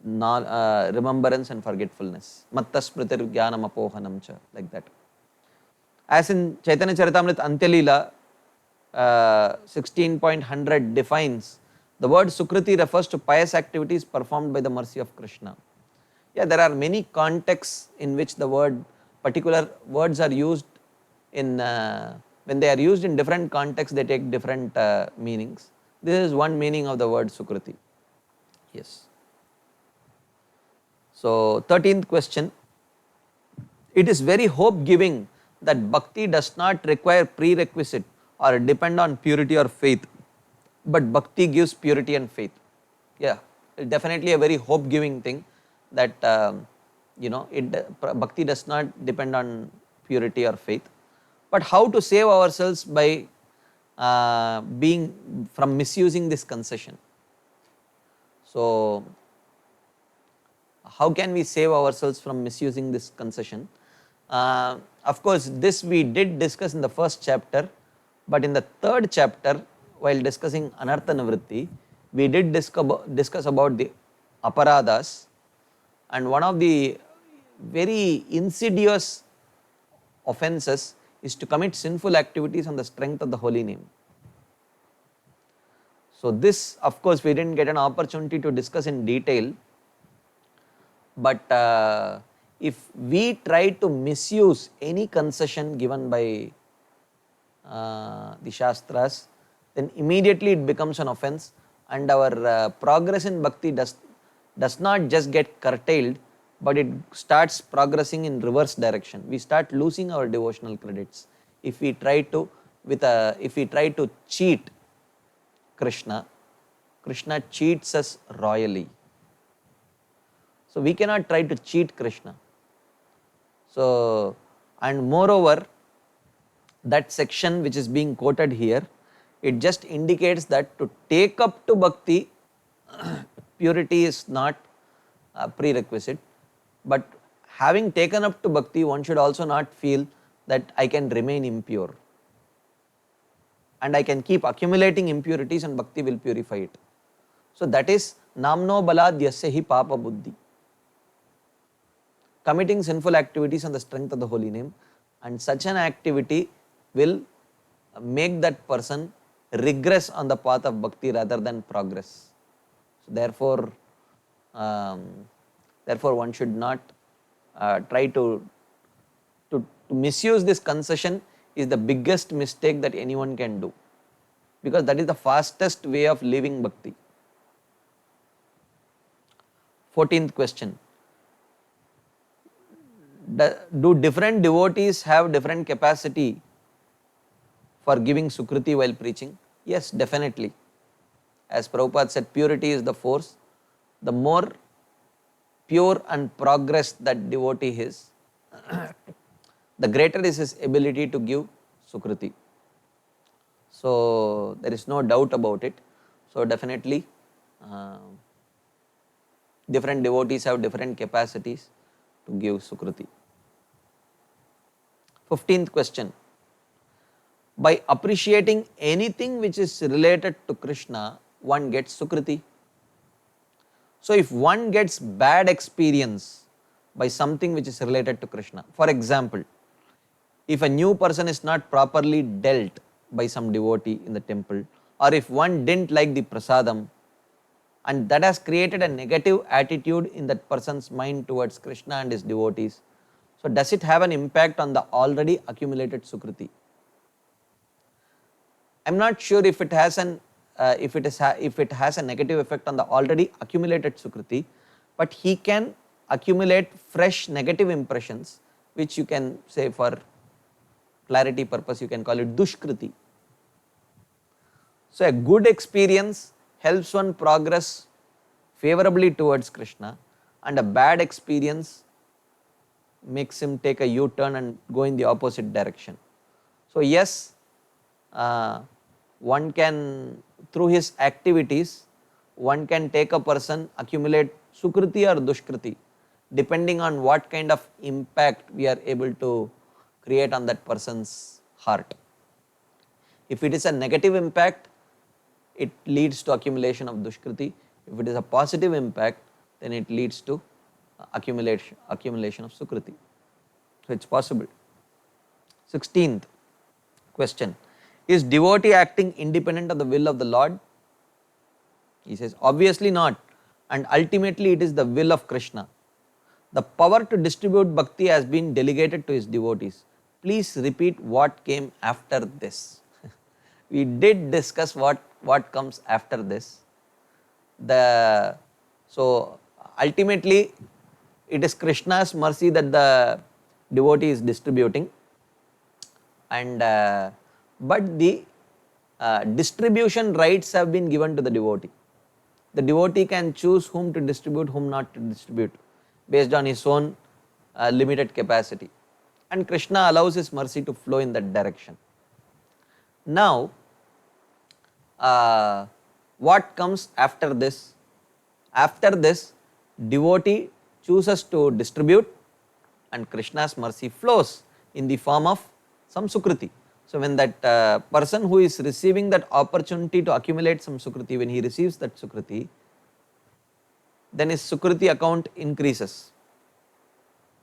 Speaker 1: remembrance and forgetfulness. Matta Smritir Jnanam Apohanam Cha, like that. As in Chaitanya Charitamrita Antyalila 16.100 defines, the word Sukriti refers to pious activities performed by the mercy of Krishna. Yeah, there are many contexts in which the particular words are used in, when they are used in different contexts, they take different meanings. This is one meaning of the word Sukriti. Yes. So 13th question, it is very hope giving that bhakti does not require prerequisite or depend on purity or faith, but bhakti gives purity and faith. Yeah, definitely a very hope giving thing, that bhakti does not depend on purity or faith. But how to save ourselves by from misusing this concession? So how can we save ourselves from misusing this concession? Of course, this we did discuss in the first chapter, but in the third chapter, while discussing Anartha Nivritti, we did discuss about the aparadhas, and one of the very insidious offenses is to commit sinful activities on the strength of the holy name. So this, of course, we didn't get an opportunity to discuss in detail, but if we try to misuse any concession given by the Shastras, then immediately it becomes an offense, and our progress in bhakti does not just get curtailed, but it starts progressing in reverse direction. We start losing our devotional credits if we try to cheat Krishna. Krishna cheats us royally. So we cannot try to cheat Krishna. So, and moreover, that section which is being quoted here, it just indicates that to take up to bhakti, purity is not a prerequisite, but having taken up to bhakti, one should also not feel that I can remain impure and I can keep accumulating impurities and bhakti will purify it. So that is namno balad yasya hi papa buddhi. Committing sinful activities on the strength of the holy name, and such an activity will make that person regress on the path of bhakti rather than progress. So um, therefore one should not try to misuse this concession. Is the biggest mistake that anyone can do, because that is the fastest way of leaving bhakti. 14th question. Do different devotees have different capacity for giving sukriti while preaching? Yes, definitely. As Prabhupada said, purity is the force. The more pure and progressed that devotee is, the greater is his ability to give sukriti. So there is no doubt about it. So definitely different devotees have different capacities to give sukriti. 15th question. By appreciating anything which is related to Krishna, one gets sukriti. So if one gets bad experience by something which is related to Krishna, for example, if a new person is not properly dealt by some devotee in the temple, or if one didn't like the prasadam, and that has created a negative attitude in that person's mind towards Krishna and his devotees, so does it have an impact on the already accumulated sukriti? I am not sure if it has if it has a negative effect on the already accumulated sukriti, but he can accumulate fresh negative impressions, which you can say, for clarity purpose, you can call it dushkriti. So a good experience helps one progress favorably towards Krishna, and a bad experience makes him take a U-turn and go in the opposite direction. So yes, one can, through his activities, one can take a person, accumulate sukriti or dushkriti, depending on what kind of impact we are able to create on that person's heart. If it is a negative impact, it leads to accumulation of dushkriti. If it is a positive impact, then it leads to accumulation of sukriti. So it's possible. 16th question. Is devotee acting independent of the will of the Lord? He says, obviously not, and ultimately it is the will of Krishna. The power to distribute bhakti has been delegated to his devotees. Please repeat what came after this. We did discuss what comes after this. So ultimately it is Krishna's mercy that the devotee is distributing, and but the distribution rights have been given to the devotee. The devotee can choose whom to distribute, whom not to distribute, based on his own limited capacity, and Krishna allows his mercy to flow in that direction. Now what comes after this? After this, devotee chooses to distribute, and Krishna's mercy flows in the form of some sukriti. So when that person who is receiving that opportunity to accumulate some sukriti, when he receives that sukriti, then his sukriti account increases.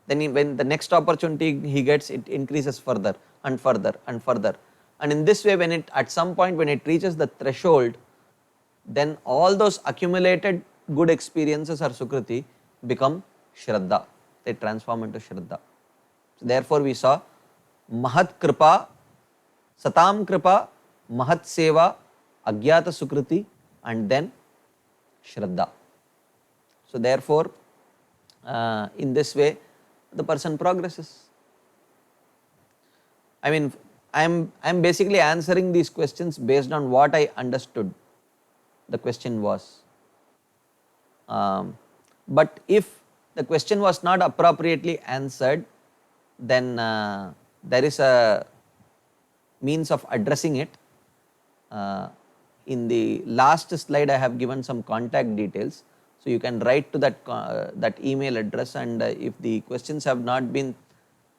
Speaker 1: Then when the next opportunity he gets, it increases further and further and further. And in this way, when it at some point when it reaches the threshold, then all those accumulated good experiences or sukriti become shraddha. They transform into shraddha. So therefore we saw mahat kripa, satam kripa, mahat seva, agyata sukriti, and then shraddha. So therefore in this way the person progresses. I mean, I am basically answering these questions based on what I understood the question was. But if the question was not appropriately answered, then there is a means of addressing it. In the last slide I have given some contact details, so you can write to that email address, and if the questions have not been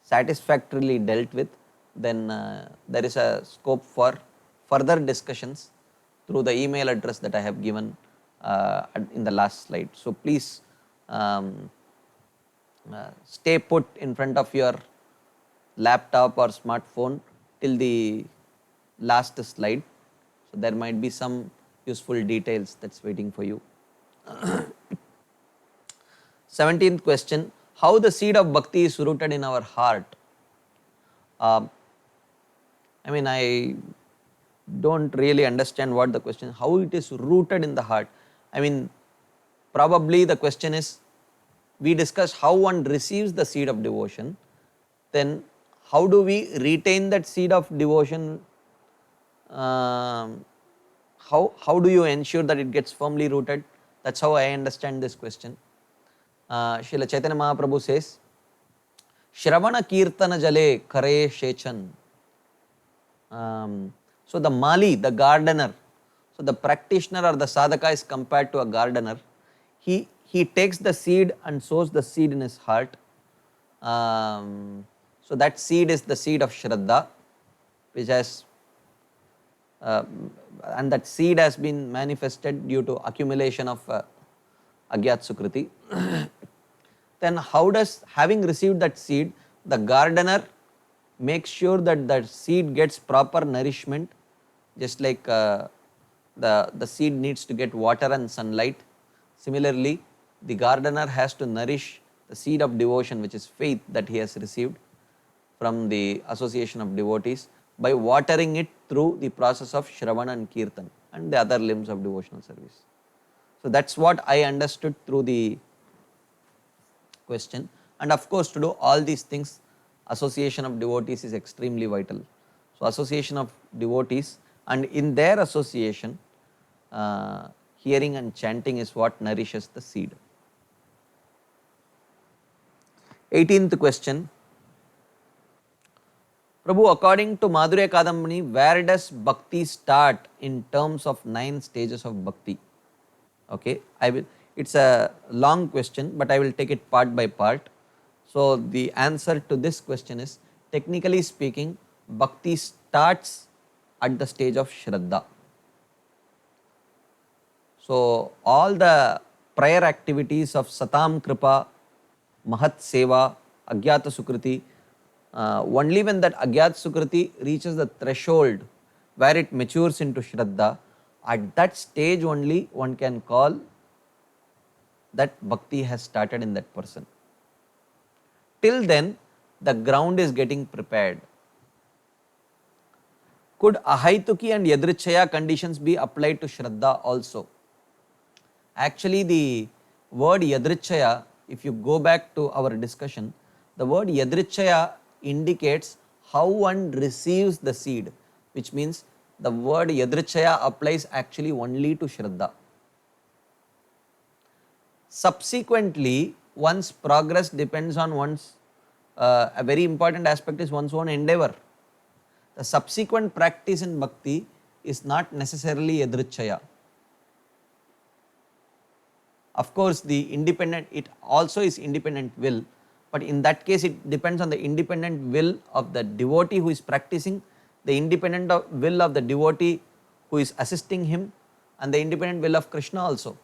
Speaker 1: satisfactorily dealt with, then there is a scope for further discussions through the email address that I have given in the last slide. So please stay put in front of your laptop or smartphone till the last slide. So there might be some useful details that's waiting for you. 17th question, how the seed of bhakti is rooted in our heart. I don't really understand what the question, how it is rooted in the heart. Probably the question is, we discussed how one receives the seed of devotion, then how do we retain that seed of devotion? How do you ensure that it gets firmly rooted? That's how I understand this question. Srila Chaitanya Mahaprabhu says, Shravana Kirtana Jale Kare Shechan. So the Mali, the gardener, so the practitioner or the sadhaka is compared to a gardener. He takes the seed and sows the seed in his heart. So that seed is the seed of Shraddha, which has, and that seed has been manifested due to accumulation of Agyat Sukriti. Then how does, having received that seed, the gardener makes sure that the seed gets proper nourishment, just like the seed needs to get water and sunlight. Similarly, the gardener has to nourish the seed of devotion, which is faith that he has received from the association of devotees, by watering it through the process of Shravana and Kirtan and the other limbs of devotional service. So that's what I understood through the question. And of course, to do all these things, association of devotees is extremely vital. So association of devotees, and in their association, hearing and chanting is what nourishes the seed. 18th question, Prabhu, according to Madhurya Kadambini, where does bhakti start in terms of 9 stages of bhakti? Okay, it's a long question, but I will take it part by part. So the answer to this question is, technically speaking, bhakti starts at the stage of Shraddha. So all the prior activities of Satam Kripa, Mahat Seva, Agyata Sukriti, only when that Agyat Sukriti reaches the threshold where it matures into Shraddha, at that stage only one can call that bhakti has started in that person. Till then, the ground is getting prepared. Could Ahaituki and Yadrichaya conditions be applied to Shraddha also? Actually, the word Yadrichaya, if you go back to our discussion, the word Yadrichaya indicates how one receives the seed, which means the word Yadrichaya applies actually only to Shraddha. Subsequently, one's progress depends on one's, a very important aspect is one's own endeavor. The subsequent practice in bhakti is not necessarily Yadrichaya. Of course, it also is independent will, but in that case it depends on the independent will of the devotee who is practicing, the independent will of the devotee who is assisting him, and the independent will of Krishna also.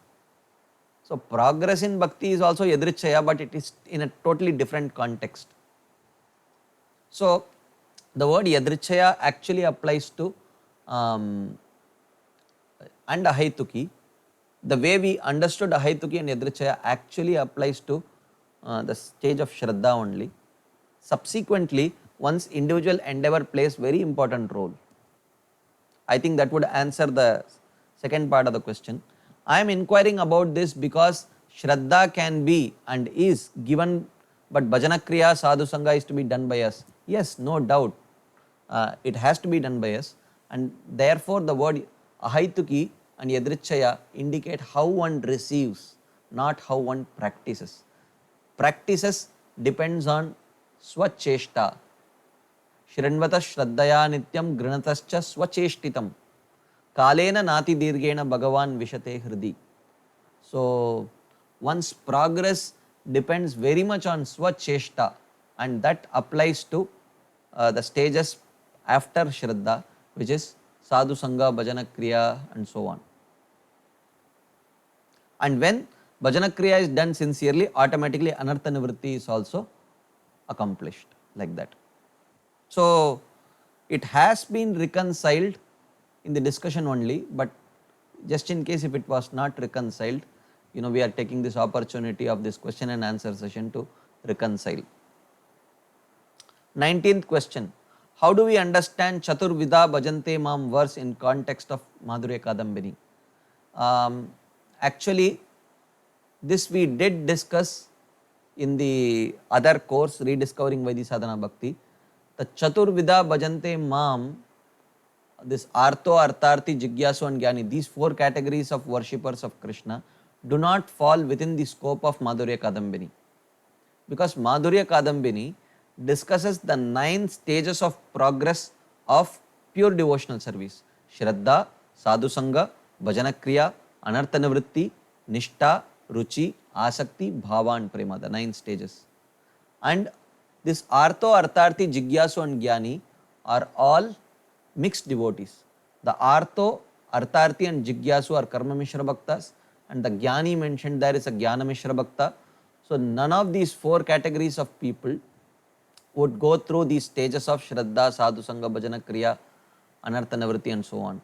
Speaker 1: So progress in bhakti is also Yadrichaya, but it is in a totally different context. So the word Yadrichaya actually applies to and Ahaituki. The way we understood Ahaituki and Yadrichaya actually applies to the stage of Shraddha only. Subsequently, one's individual endeavor plays very important role. I think that would answer the second part of the question. I am inquiring about this because Shraddha can be and is given, but Bhajana Kriya Sadhu Sangha is to be done by us. Yes, no doubt. It has to be done by us, and therefore the word Ahaituki and Yadrichaya indicate how one receives, not how one practices. Practices depends on Swacheshta. Shrinvata Shraddhaya Nityam Grinatascha Swacheshtitam. Kalena Nati Dirgena Bhagavan Vishate Hridi. So one's progress depends very much on Swacheshta, and that applies to the stages after Shraddha, which is Sadhu Sangha, Bhajana Kriya, and so on. And when bhajana kriya is done sincerely, automatically anartha nivritti is also accomplished like that. So it has been reconciled in the discussion only, but just in case if it was not reconciled, we are taking this opportunity of this question and answer session to reconcile. 19th question. How do we understand Chaturvida Bhajante Mam verse in context of Madhurya Kadambini? Actually, this we did discuss in the other course, Rediscovering Vaidhi Sadhana Bhakti. The Chaturvida Bhajante Mam, this Artho, Artharthi, Jigyasu and Jnani, these four categories of worshippers of Krishna do not fall within the scope of Madhurya Kadambini. Because Madhurya Kadambini discusses the 9 stages of progress of pure devotional service: Shraddha, Sadhu Sangha, Bhajana Kriya, Anartha Nivritti, Nishta, Ruchi, Asakti, Bhava and Prema, the 9 stages. And this Artho, Artharthi, Jigyasu and Jnani are all mixed devotees. The Artho, Artharthi and Jigyasu are Karma Mishra Bhaktas, and the Jnani mentioned there is a Jnana Mishra Bhakta. So none of these 4 categories of people would go through these stages of Shraddha, Sadhu Sangha, Bhajana Kriya, Anartha Nivritti and so on.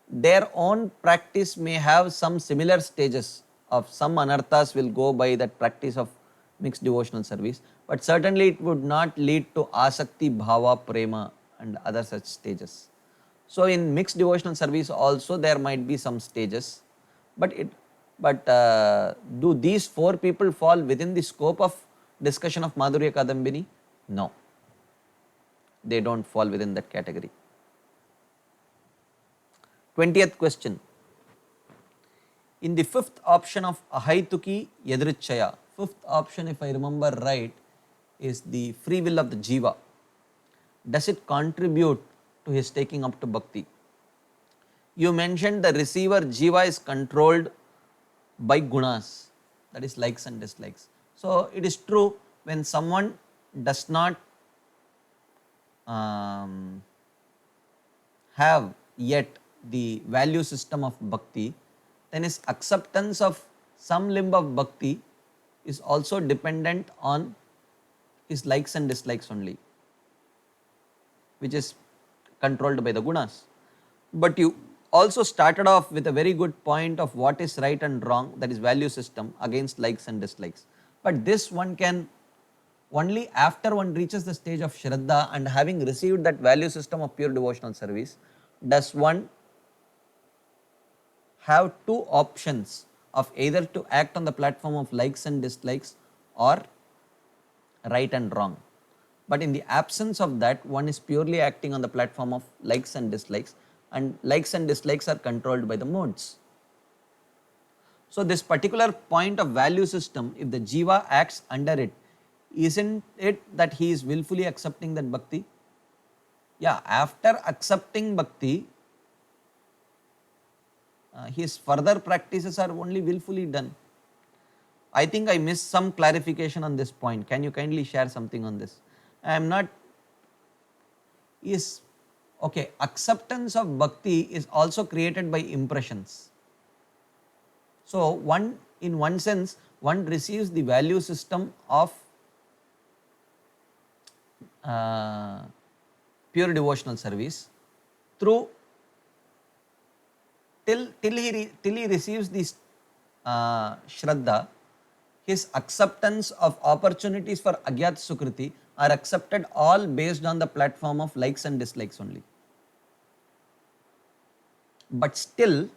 Speaker 1: Their own practice may have some similar stages of some anarthas will go by that practice of mixed devotional service, but certainly it would not lead to Asakti, Bhava, Prema and other such stages. So in mixed devotional service also there might be some stages, but do these 4 people fall within the scope of discussion of Madhurya Kadambini? No, they don't fall within that category. 20th question. In the 5th option of Ahaituki Yadrichaya, 5th option, if I remember right, is the free will of the Jiva. Does it contribute to his taking up to bhakti? You mentioned the receiver Jiva is controlled by gunas, that is likes and dislikes. So it is true, when someone does not have yet the value system of bhakti, then his acceptance of some limb of bhakti is also dependent on his likes and dislikes only, which is controlled by the gunas. But you also started off with a very good point of what is right and wrong, that is value system against likes and dislikes. But this one can only after one reaches the stage of Shraddha and having received that value system of pure devotional service, does one have 2 options of either to act on the platform of likes and dislikes or right and wrong. But in the absence of that, one is purely acting on the platform of likes and dislikes, and likes and dislikes are controlled by the modes. So this particular point of value system, if the Jiva acts under it, isn't it that he is willfully accepting that bhakti? Yeah, after accepting bhakti, his further practices are only willfully done. I think I missed some clarification on this point. Can you kindly share something on this? I am not, okay, acceptance of bhakti is also created by impressions. So in one sense, one receives the value system of pure devotional service through till he receives this Shraddha. His acceptance of opportunities for Agyat Sukriti are accepted all based on the platform of likes and dislikes only. But still,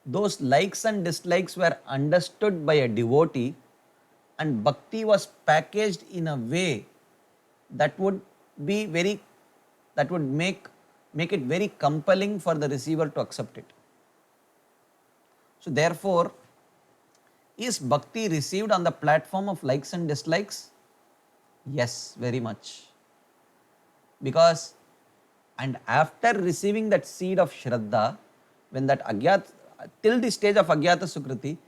Speaker 1: those likes and dislikes were understood by a devotee, and bhakti was packaged in a way that would be make it very compelling for the receiver to accept it. So therefore, is bhakti received on the platform of likes and dislikes? Yes, very much. Because, and after receiving that seed of Shraddha, when that till the stage of Agyata Sukriti,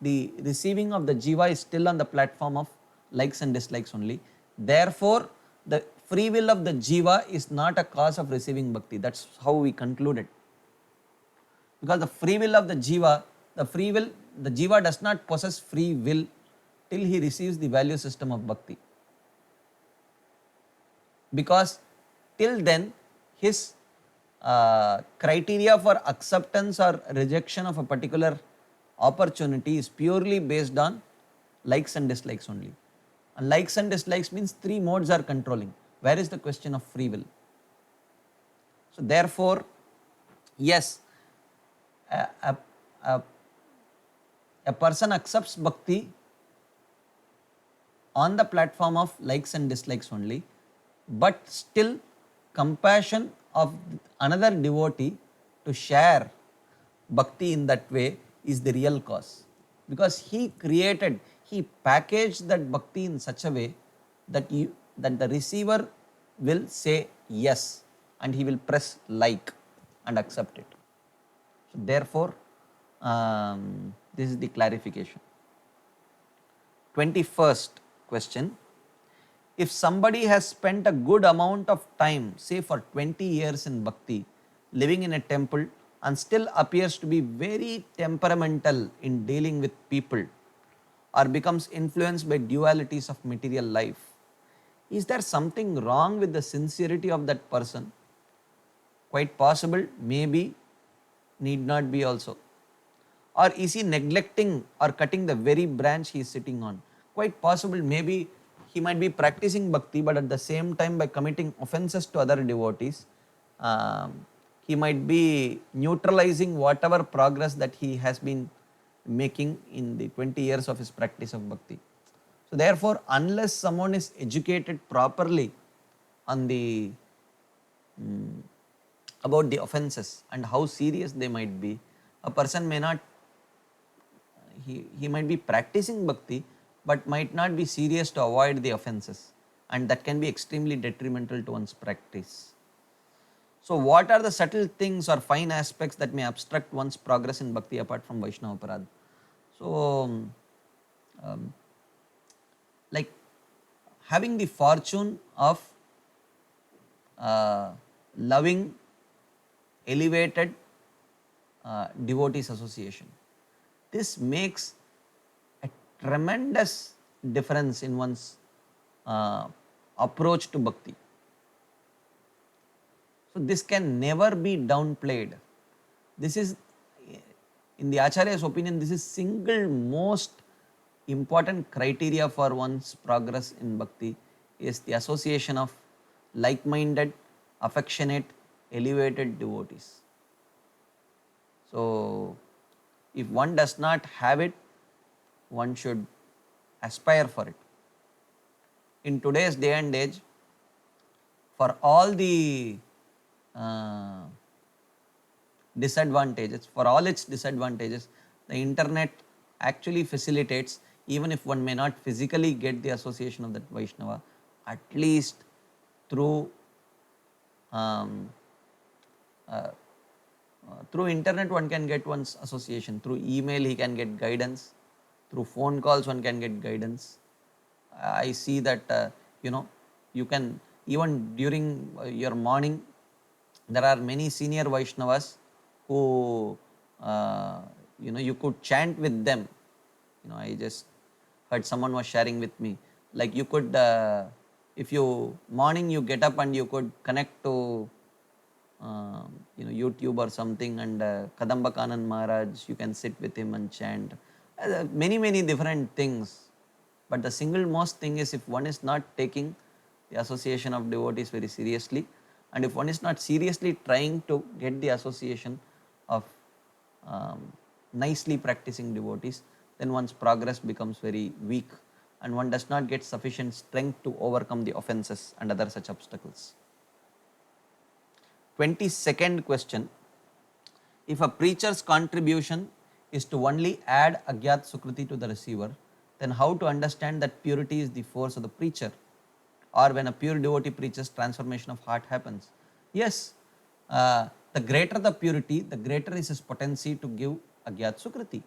Speaker 1: the receiving of the Jiva is still on the platform of likes and dislikes only. Therefore, the free will of the Jiva is not a cause of receiving bhakti. That's how we concluded. Because the free will of the Jiva the free will, the jiva does not possess free will till he receives the value system of bhakti. Because till then his criteria for acceptance or rejection of a particular opportunity is purely based on likes and dislikes only. And likes and dislikes means three modes are controlling. Where is the question of free will? So therefore, yes, a person accepts bhakti on the platform of likes and dislikes only, but still compassion of another devotee to share bhakti in that way is the real cause, because he packaged that bhakti in such a way that the receiver will say yes and he will press like and accept it. So therefore, this is the clarification. 21st question. If somebody has spent a good amount of time, say for 20 years in bhakti, living in a temple, and still appears to be very temperamental in dealing with people, or becomes influenced by dualities of material life, is there something wrong with the sincerity of that person? Quite possible, maybe, need not be also. Or is he neglecting or cutting the very branch he is sitting on? Quite possible, maybe he might be practicing bhakti, but at the same time by committing offenses to other devotees, he might be neutralizing whatever progress that he has been making in the 20 years of his practice of bhakti. So therefore, unless someone is educated properly on the about the offenses and how serious they might be, a person may not, he might be practicing bhakti but might not be serious to avoid the offenses, and that can be extremely detrimental to one's practice. So what are the subtle things or fine aspects that may obstruct one's progress in bhakti apart from Vaishnava Parad? So like having the fortune of loving elevated devotees association. This makes a tremendous difference in one's approach to bhakti. So this can never be downplayed. This is, in the Acharya's opinion, this is single most important criteria for one's progress in bhakti, is the association of like-minded, affectionate, elevated devotees. So if one does not have it, one should aspire for it. In today's day and age, for all the disadvantages, for all its disadvantages, the internet actually facilitates, even if one may not physically get the association of that Vaishnava, at least through through internet one can get one's association, through email he can get guidance, through phone calls one can get guidance. I see that you can, even during your morning, there are many senior Vaishnavas who you could chant with them. I just heard someone was sharing with me, like you could if you morning you get up and you could connect to YouTube or something, and Kadamba Kanan Maharaj, you can sit with him and chant. Many different things. But the single most thing is, if one is not taking the association of devotees very seriously, and if one is not seriously trying to get the association of nicely practicing devotees, then one's progress becomes very weak and one does not get sufficient strength to overcome the offenses and other such obstacles. 22nd question. If a preacher's contribution is to only add Agyat Sukriti to the receiver, then how to understand that purity is the force of the preacher? Or when a pure devotee preaches, transformation of heart happens? Yes, the greater the purity, the greater is his potency to give Agyat Sukriti,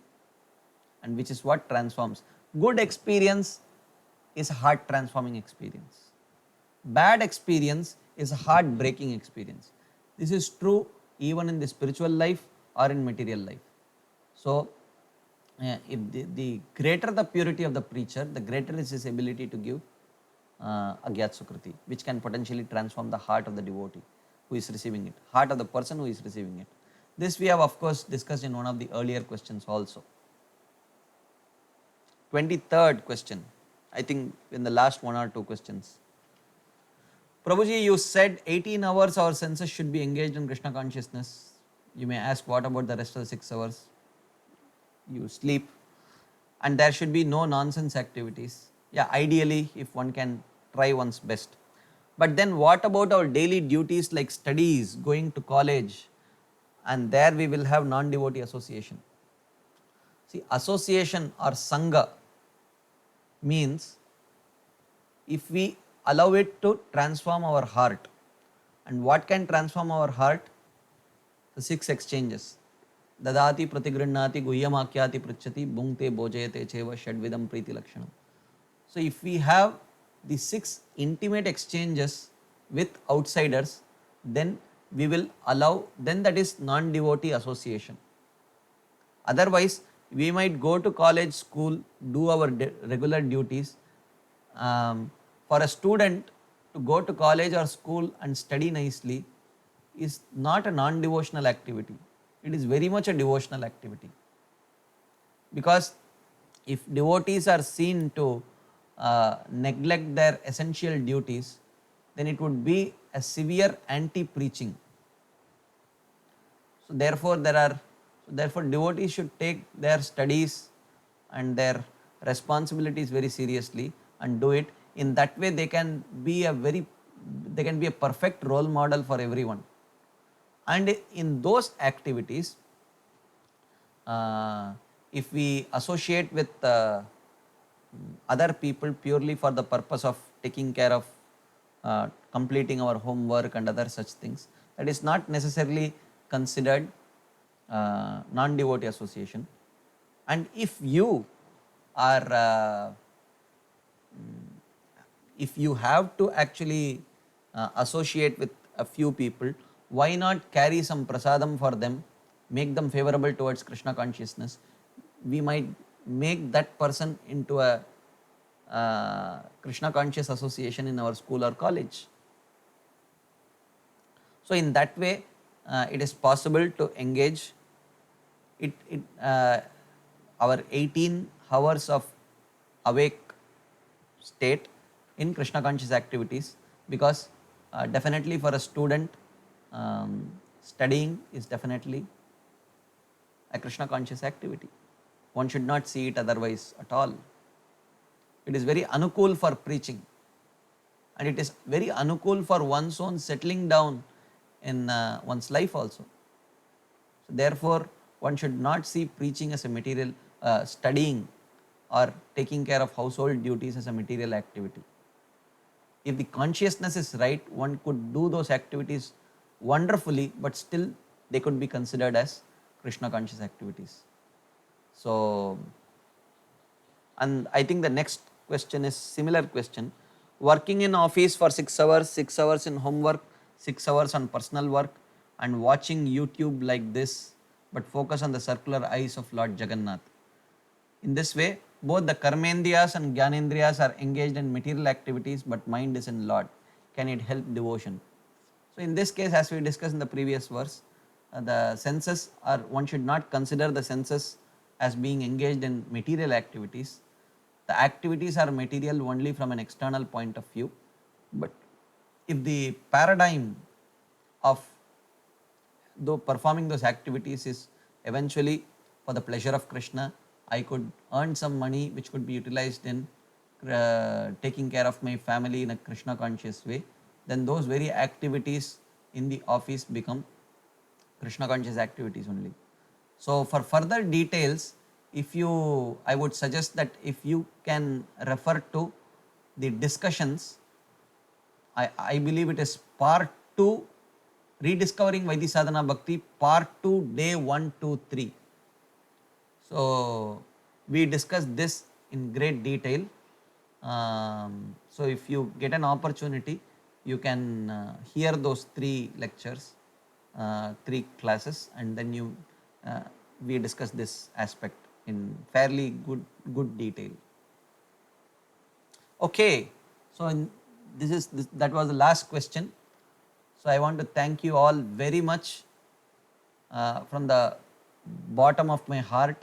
Speaker 1: and which is what transforms. Good experience is a heart transforming experience. Bad experience is a heart breaking experience. This is true even in the spiritual life or in material life. So if the greater the purity of the preacher, the greater is his ability to give Agyat Sukriti, which can potentially transform the heart of the devotee who is receiving it, heart of the person who is receiving it. This we have of course discussed in one of the earlier questions also. 23rd question, I think in the last one or two questions. Prabhuji, you said 18 hours our senses should be engaged in Krishna consciousness. You may ask, what about the rest of the 6 hours? You sleep, and there should be no nonsense activities. Yeah, ideally, if one can try one's best. But then, what about our daily duties like studies, going to college, and there we will have non devotee association? See, association or Sangha means if we allow it to transform our heart. And what can transform our heart? The 6 exchanges. Dadati pratigrinnati guhyamakyati pruchati bhungte bhojayate cheva shadvidam priti lakshanam. So if we have the 6 intimate exchanges with outsiders, then we will allow, then that is non-devotee association. Otherwise, we might go to college, school, do our regular duties. For a student to go to college or school and study nicely is not a non-devotional activity. It is very much a devotional activity. Because if devotees are seen to neglect their essential duties, then it would be a severe anti-preaching. So therefore devotees should take their studies and their responsibilities very seriously and do it. In that way they can be a perfect role model for everyone. And in those activities, if we associate with other people purely for the purpose of taking care of completing our homework and other such things, that is not necessarily considered non-devotee association. And if you are if you have to actually associate with a few people, why not carry some prasadam for them, make them favorable towards Krishna consciousness? We might make that person into a Krishna conscious association in our school or college. So in that way, it is possible to engage our 18 hours of awake state in Krishna conscious activities, because definitely for a student, studying is definitely a Krishna conscious activity. One should not see it otherwise at all. It is very anukul for preaching, and it is very anukul for one's own settling down in one's life also. So therefore, one should not see preaching as a material, studying or taking care of household duties as a material activity. If the consciousness is right, one could do those activities wonderfully, but still they could be considered as Krishna conscious activities. So, and I think the next question is similar question. Working in office for 6 hours, 6 hours in homework, 6 hours on personal work, and watching YouTube like this, but focus on the circular eyes of Lord Jagannath. In this way, both the karmendriyas and gyanendriyas are engaged in material activities, but mind is in Lord. Can it help devotion? So in this case, as we discussed in the previous verse, the senses are, one should not consider the senses as being engaged in material activities. The activities are material only from an external point of view. But if the paradigm of though performing those activities is eventually for the pleasure of Krishna, I could earn some money which could be utilized in taking care of my family in a Krishna conscious way, then those very activities in the office become Krishna conscious activities only. So for further details, I would suggest that if you can refer to the discussions, I believe it is part 2, Rediscovering Vaidhi Sadhana Bhakti, part 2, day 1, 2, 3. So we discussed this in great detail. So if you get an opportunity, you can hear those 3 lectures, 3 classes, and then we discuss this aspect. in fairly good detail. Okay, so that was the last question. So I want to thank you all very much from the bottom of my heart.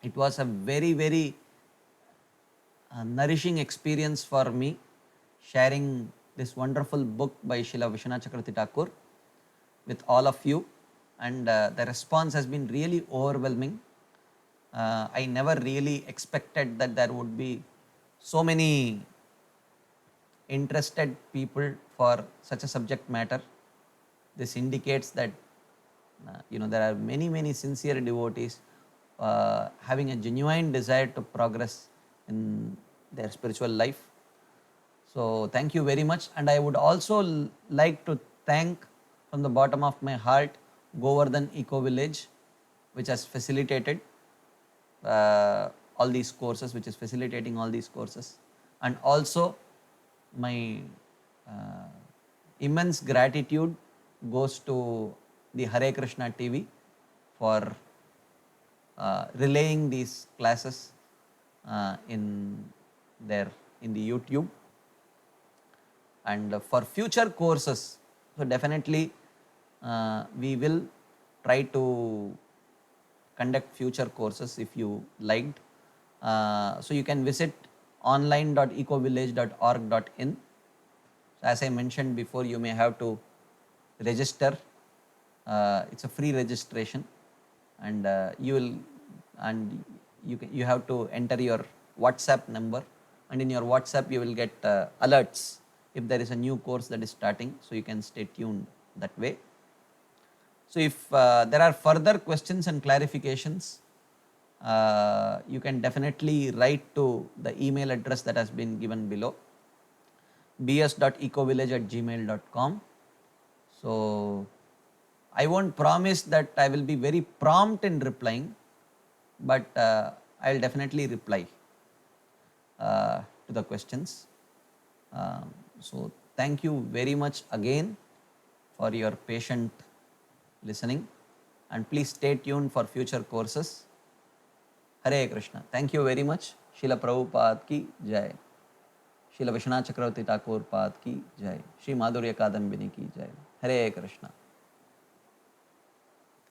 Speaker 1: It was a very nourishing experience for me sharing this wonderful book by Srila Vishwanath Chakravarti Thakur with all of you, and the response has been really overwhelming. I never really expected that there would be so many interested people for such a subject matter. This indicates that there are many sincere devotees having a genuine desire to progress in their spiritual life. So thank you very much, and I would also like to thank from the bottom of my heart Govardhan Eco Village, which has facilitated all these courses, which is facilitating all these courses, and also my immense gratitude goes to the Hare Krishna TV for relaying these classes in the YouTube. And for future courses, so definitely we will try to conduct future courses if you liked. So you can visit online.ecovillage.org.in. So as I mentioned before, you may have to register. It's a free registration, and you have to enter your WhatsApp number, and in your WhatsApp you will get alerts if there is a new course that is starting, so you can stay tuned that way. So if there are further questions and clarifications, you can definitely write to the email address that has been given below, bs.ecovillage@gmail.com. So I won't promise that I will be very prompt in replying, but I'll definitely reply to the questions. So thank you very much again for your patient listening, and please stay tuned for future courses. Hare Krishna. Thank you very much. Srila Prabhupada ki jai. Srila Vishwanath Chakravarti Thakur Pad ki jai. Shri Madhurya Kadambini ki jai. Hare Krishna.